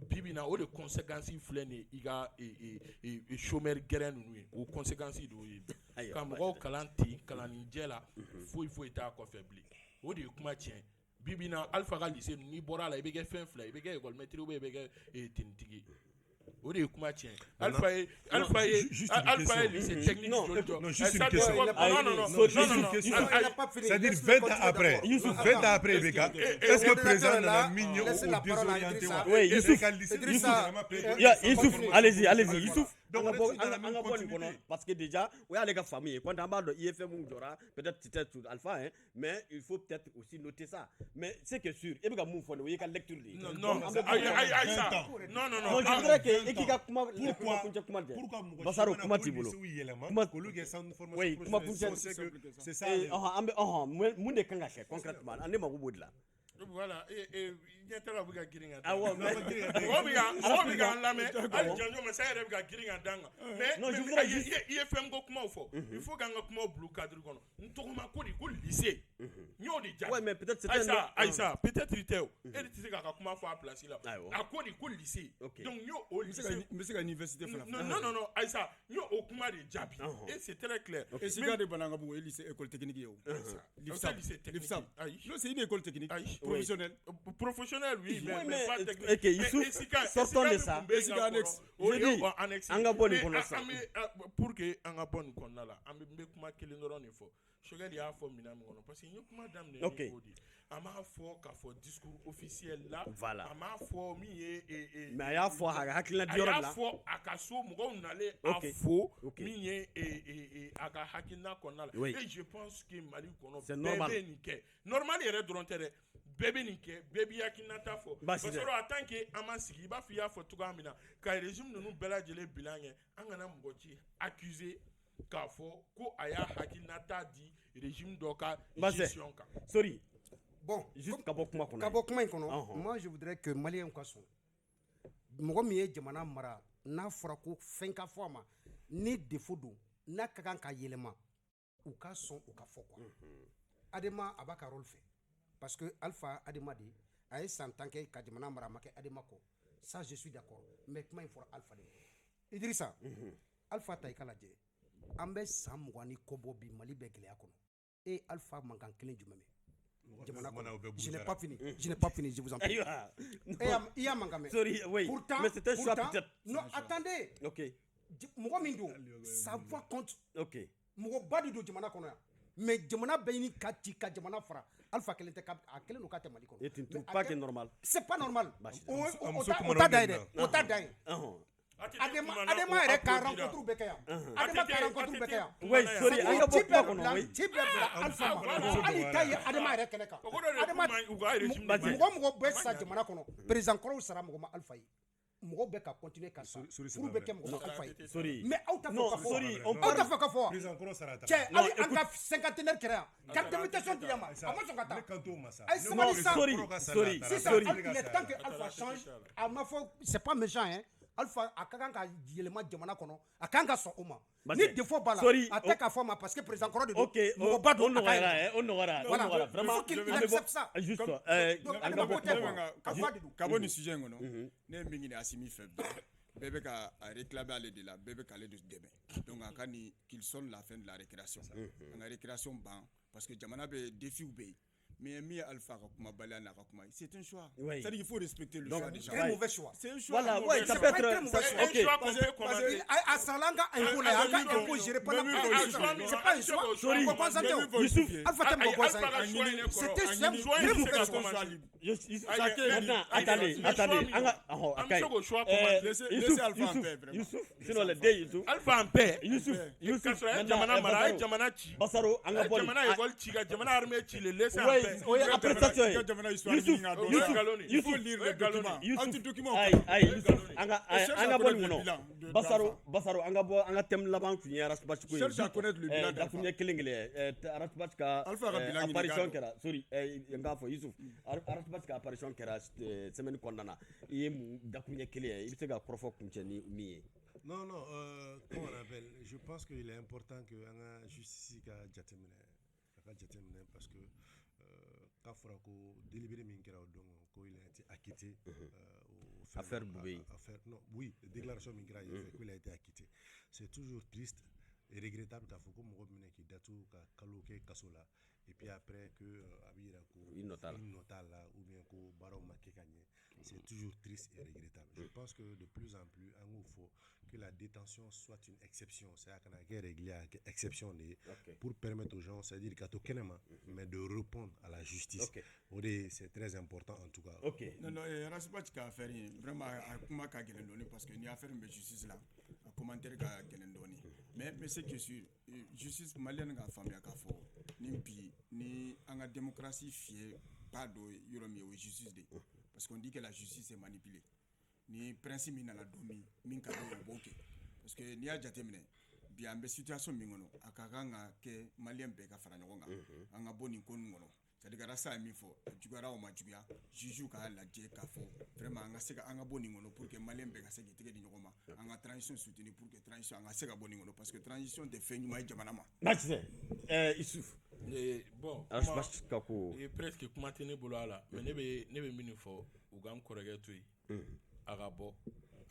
Bibina, ou les conséquences flènes, et chômeur graines ou conséquences de quand on calanti, calaningela, il faut être affaibli. Ou de comment tient. Bibina Alpha lycée ni bora la ibege fin fly ibege école maîtrise ou ibege tintigi o de ye kuma tiɲɛ Alpha ye lycée technique non, juste une ça question. C'est-à-dire 20 ans après, Beka, est-ce que le président de la mine ou désorienté oui, Youssouf, allez-y, Youssouf. Parce que déjà, oui, les gars, famille, quand on parle de IFM ou Jora, peut-être c'était tout Alpha, hein, mais il faut peut-être aussi noter ça. Mais c'est que sûr, il y a un mouvement, il y a une lecture. Non, je dirais que c'est ça. Concrètement, voilà et ɲɛtala bɛ ka girin ka da mɔgɔ bɛ k'an lamɛn hali janjo masa yɛrɛ bɛ ka girin ka da mais i ye fɛn ko kumaw fɔ il faut k'an ka kumaw bila cadre kɔnɔ n tɔgɔma ko de ko lycée n y'o de jaabi Aïssa peut-être i tɛ o e de tɛ se k'a ka kuma fɔ a place la a ko de ko lycée donc n y'o o lycée n bɛ se ka université fana fɔ non Aïssa n y'o o kuma de jaabi et c'est très clair et Sika de Banangabugu ye lycée école technique ye o lycée technique ayi non c'est une école technique professionnel oui mais pas technique OK Youssouf sortons de ça pour que an ka bɔ nin kɔnɔna la an bɛ kuma kelen dɔrɔn de fɔ Choguel y'a fɔ minɛn min kɔnɔ parce que n ye kuma daminɛ ni o de a m'a fɔ k'a fɔ discours officiel la a m'a fɔ min ye mais a y'a fɔ a ka hakilina di yɔrɔ la a y'a fɔ a ka so mɔgɔw nalen a fo min ye a ka hakilina kɔnɔna la et je pense que Mali kɔnɔ bɛɛ bɛ nin kɛ normal yɛrɛ dɔrɔn tɛ dɛ bɛɛ bɛ nin kɛ bɛɛ b'i hakilinata fɔ parce que en tant que an ma sigi i b'a fɔ i y'a fɔ cogoya min na ka régime ninnu bɛɛ lajɛlen bilan kɛ an kana mɔgɔ ci accuser k'a fɔ ko a y'a hakilinata di régime dɔ ka gestion kan sorry bon juste ka bɔ kuma in kɔnɔ moi je voudrais que malien ka sɔn mɔgɔ min ye jamana mara n'a fɔra ko fɛn ka fɔ a ma ni défaut don n'a ka kan ka yɛlɛma u ka sɔn u ka fɔ quoi Adema a b'a ka rôle fɛ parce que Alpha Adema de a ye san 10 kɛ ka jamana mara ma kɛ Adema kɔ ça je suis d'accord mais kuma in fɔra Alpha de Idrissa Alpha ta i ka lajɛ an bɛ san 20 ni kɔ bɔ bi Mali bɛ gɛlɛya kɔnɔ et Alpha mankan kelen jumɛn bɛ jamana kɔnɔ je n'ai pas fini je vous en prie il y a mankan mɛ sorry oui mais c'était ça peut-être non attendez OK mɔgɔ min don sa voix compte OK mɔgɔ ba de don jamana kɔnɔ yan mais jamana bɛɛ ni ka ci ka jamana fara Alpha kelen tɛ a kelen don k'a tɛ Mali kɔnɔ et tu ne trouves pas que normal c'est pas normal o ta da ye dɛ o ta da ye Adema yɛrɛ ka rencontre bɛ kɛ yan Adema ka rencontre bɛ kɛ yan oui sorry an ka bɔ kuma kɔnɔ oui ci bɛ bila Alpha ma hali ta ye Adema yɛrɛ kɛnɛ kan Adema mɔgɔ bɛ sa jamana kɔnɔ président kɔrɔw sara mɔgɔ ma Alpha ye mɔgɔw bɛ ka continuer ka sa furu bɛ kɛ mɔgɔ ma Alpha ye mais aw ta fɔ ka fɔ aw ta fɔ ka fɔ cɛ hali an ka cinquantenaire kɛra yan carte d'invitation dira ma a ma sɔn ka taa ayi sabali sa sisan le temps que Alpha change a ma fɔ c'est pas méchant hein Alpha a ka kan ka yɛlɛma jamana kɔnɔ a kan ka sɔn o ma ni défaut b'a la a tɛ k'a fɔ ma parce que président kɔrɔ de don mɔgɔ ba don o nɔgɔyara vraiment il accepte ça juste ka bɔ nin sujet in kɔnɔ ne ye min ɲini Asimi fɛ bɛɛ bɛ ka réclamer ale de la bɛɛ bɛ k'ale de dɛmɛ donc a ka ni qu'il sonne la fin de la récréation an ka récréation ban parce que jamana bɛ défiw bɛ yen mais mi Alpha ka kuma baliya n'a ka kuma c'est un choix c'est-à-dire qu'il faut respecter le choix des gens très mauvais choix c'est un choix voilà ouais ça peut être OK parce que a salanga impôt là a ka impôt gérer pas c'est pas un choix sorry Youssouf Alpha tɛ mɔgɔ bɔ ça c'était très mauvais choix attendez Youssouf sinon le deux Youssouf Alpha en paix Youssouf jamana mara jamana ci Basaro an ka bɔ jamana école ci ka jamana armée ci le laisser en paix oui après ça il faut lire les documents Youssouf an ka bɔ nin kɔnɔ Basaro an ka bɔ an ka thème laban tun ye Arastibasi ko ye dakuɲɛ kelen Arastibasi ka apparition kɛra sorry n k'a fɔ Youssouf Arastibasi ka apparition kɛra semaine kɔnɔna na i ye dakuɲɛ kelen ye i bɛ se ka kɔrɔfɔ kuncɛ ni min ye non comment on appelle je pense qu'il est important que an ka justice ka jateminɛ parce que k'a fɔra ko délibéré min kɛra o don ko il a été acquitté affaire Boubé non oui déclaration min kɛra qu'il a été acquitté c'est toujours triste et regrettable k'a fɔ ko mɔgɔ minɛ k'i datugu ka kalo kɛ kaso la et puis après que a bɛ yira ko i nɔ t'a la ou bien ko baaraw ma kɛ ka ɲɛ c'est toujours triste et regrettable. Je pense que de plus en plus, il faut que la détention soit une exception. C'est-à-dire qu'on a réglé exception pour permettre aux gens, c'est-à-dire qu'à tout mais de répondre à la justice. C'est très important en tout cas. Non, Raspa, tu as fait vraiment comment qu'a gagné parce que ni affaire de justice là, commentaire qu'a gagné mais c'est que sur justice malienne qu'a famille qu'a fait ni en démocratie fiée pas de yoromi ou justice de parce qu'on dit que la justice est manipulée ni principe na la domi min ka do boké parce que ni a jatemine bien be situation min ngono akanga ke malien be ka fara ngonga anga boni kon ngono c'est-à-dire que ça mi fo jugara o ma jugia juju ka la je ka fo vraiment anga seka anga boni ngono pour que malien be ka seki tege di ngoma anga transition soutenue pour que transition anga seka boni ngono parce que transition de fait nyuma jamana ma Mathieu Issouf bon presque kuma tɛ ne bolo a la mais ne bɛ min fɔ u k'an kɔrɔkɛ to yen a ka bɔ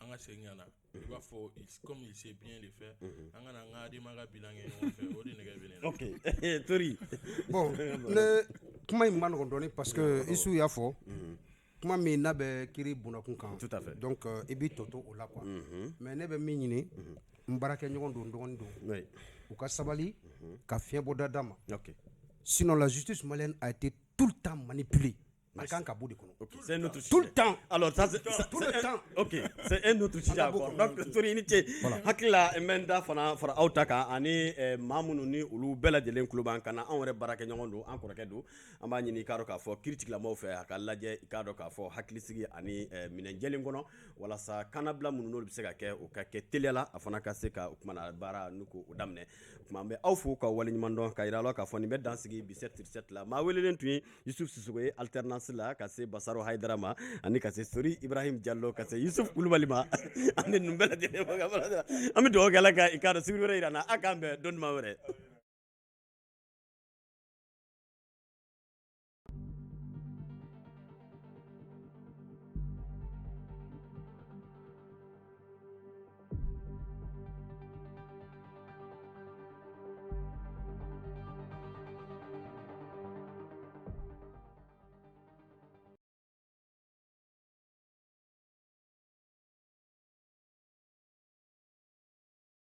an ka segin ka na i b'a fɔ comme il sait bien le faire an ka na an ka adama ka bilan kɛ ɲɔgɔn fɛ o de nɛgɛ bɛ ne la. Ok Tori bon ne kuma in ma nɔgɔn dɔɔnin parce que Issou y'a fɔ kuma min n'a bɛ kiri bunakun kan tout à fait donc i b'i tɔto o la quoi mais ne bɛ min ɲini n baarakɛ ɲɔgɔn don n dɔgɔnin don u ka sabali ka fiɲɛ bɔ da ma sinon la justice malienne a été tout le temps manipulée. C'est un autre sujet. Tout le temps. Alors ça c'est tout le temps. Ok, c'est un autre sujet encore. Donc Tori ni ce hakila emenda fana fara autaka ani mamunu ni olu bɛɛ lajɛlen kulo b'an kana anw yɛrɛ baarakɛ ɲɔgɔn don an kɔrɔkɛ don an b'a ɲini i k'a dɔn k'a fɔ kiritigilamaw fɛ a ka lajɛ i k'a dɔn k'a fɔ hakilisigi ani minɛn jɛlen kɔnɔ walasa kannabila minnu n'olu bɛ se ka kɛ o ka kɛ teliya la a fana ka se ka o kumana baara n'u ko o daminɛ o tuma an bɛ aw fo ka waleɲuman dɔn ka yira la k'a fɔ nin bɛ dansigi bi 7/7 la maa welelen tun ye Yusuf Sisoko ye alternance la ka se Basaro Haidara ma ani ka se Sori Ibrahim Diallo ka se Yusuf Kulubali ma ani ninnu bɛɛ lajɛlen ma an bɛ dugawu kɛ Ala ka i k'a dɔn sibiri wɛrɛ yira an na a k'an bɛn don juma wɛrɛ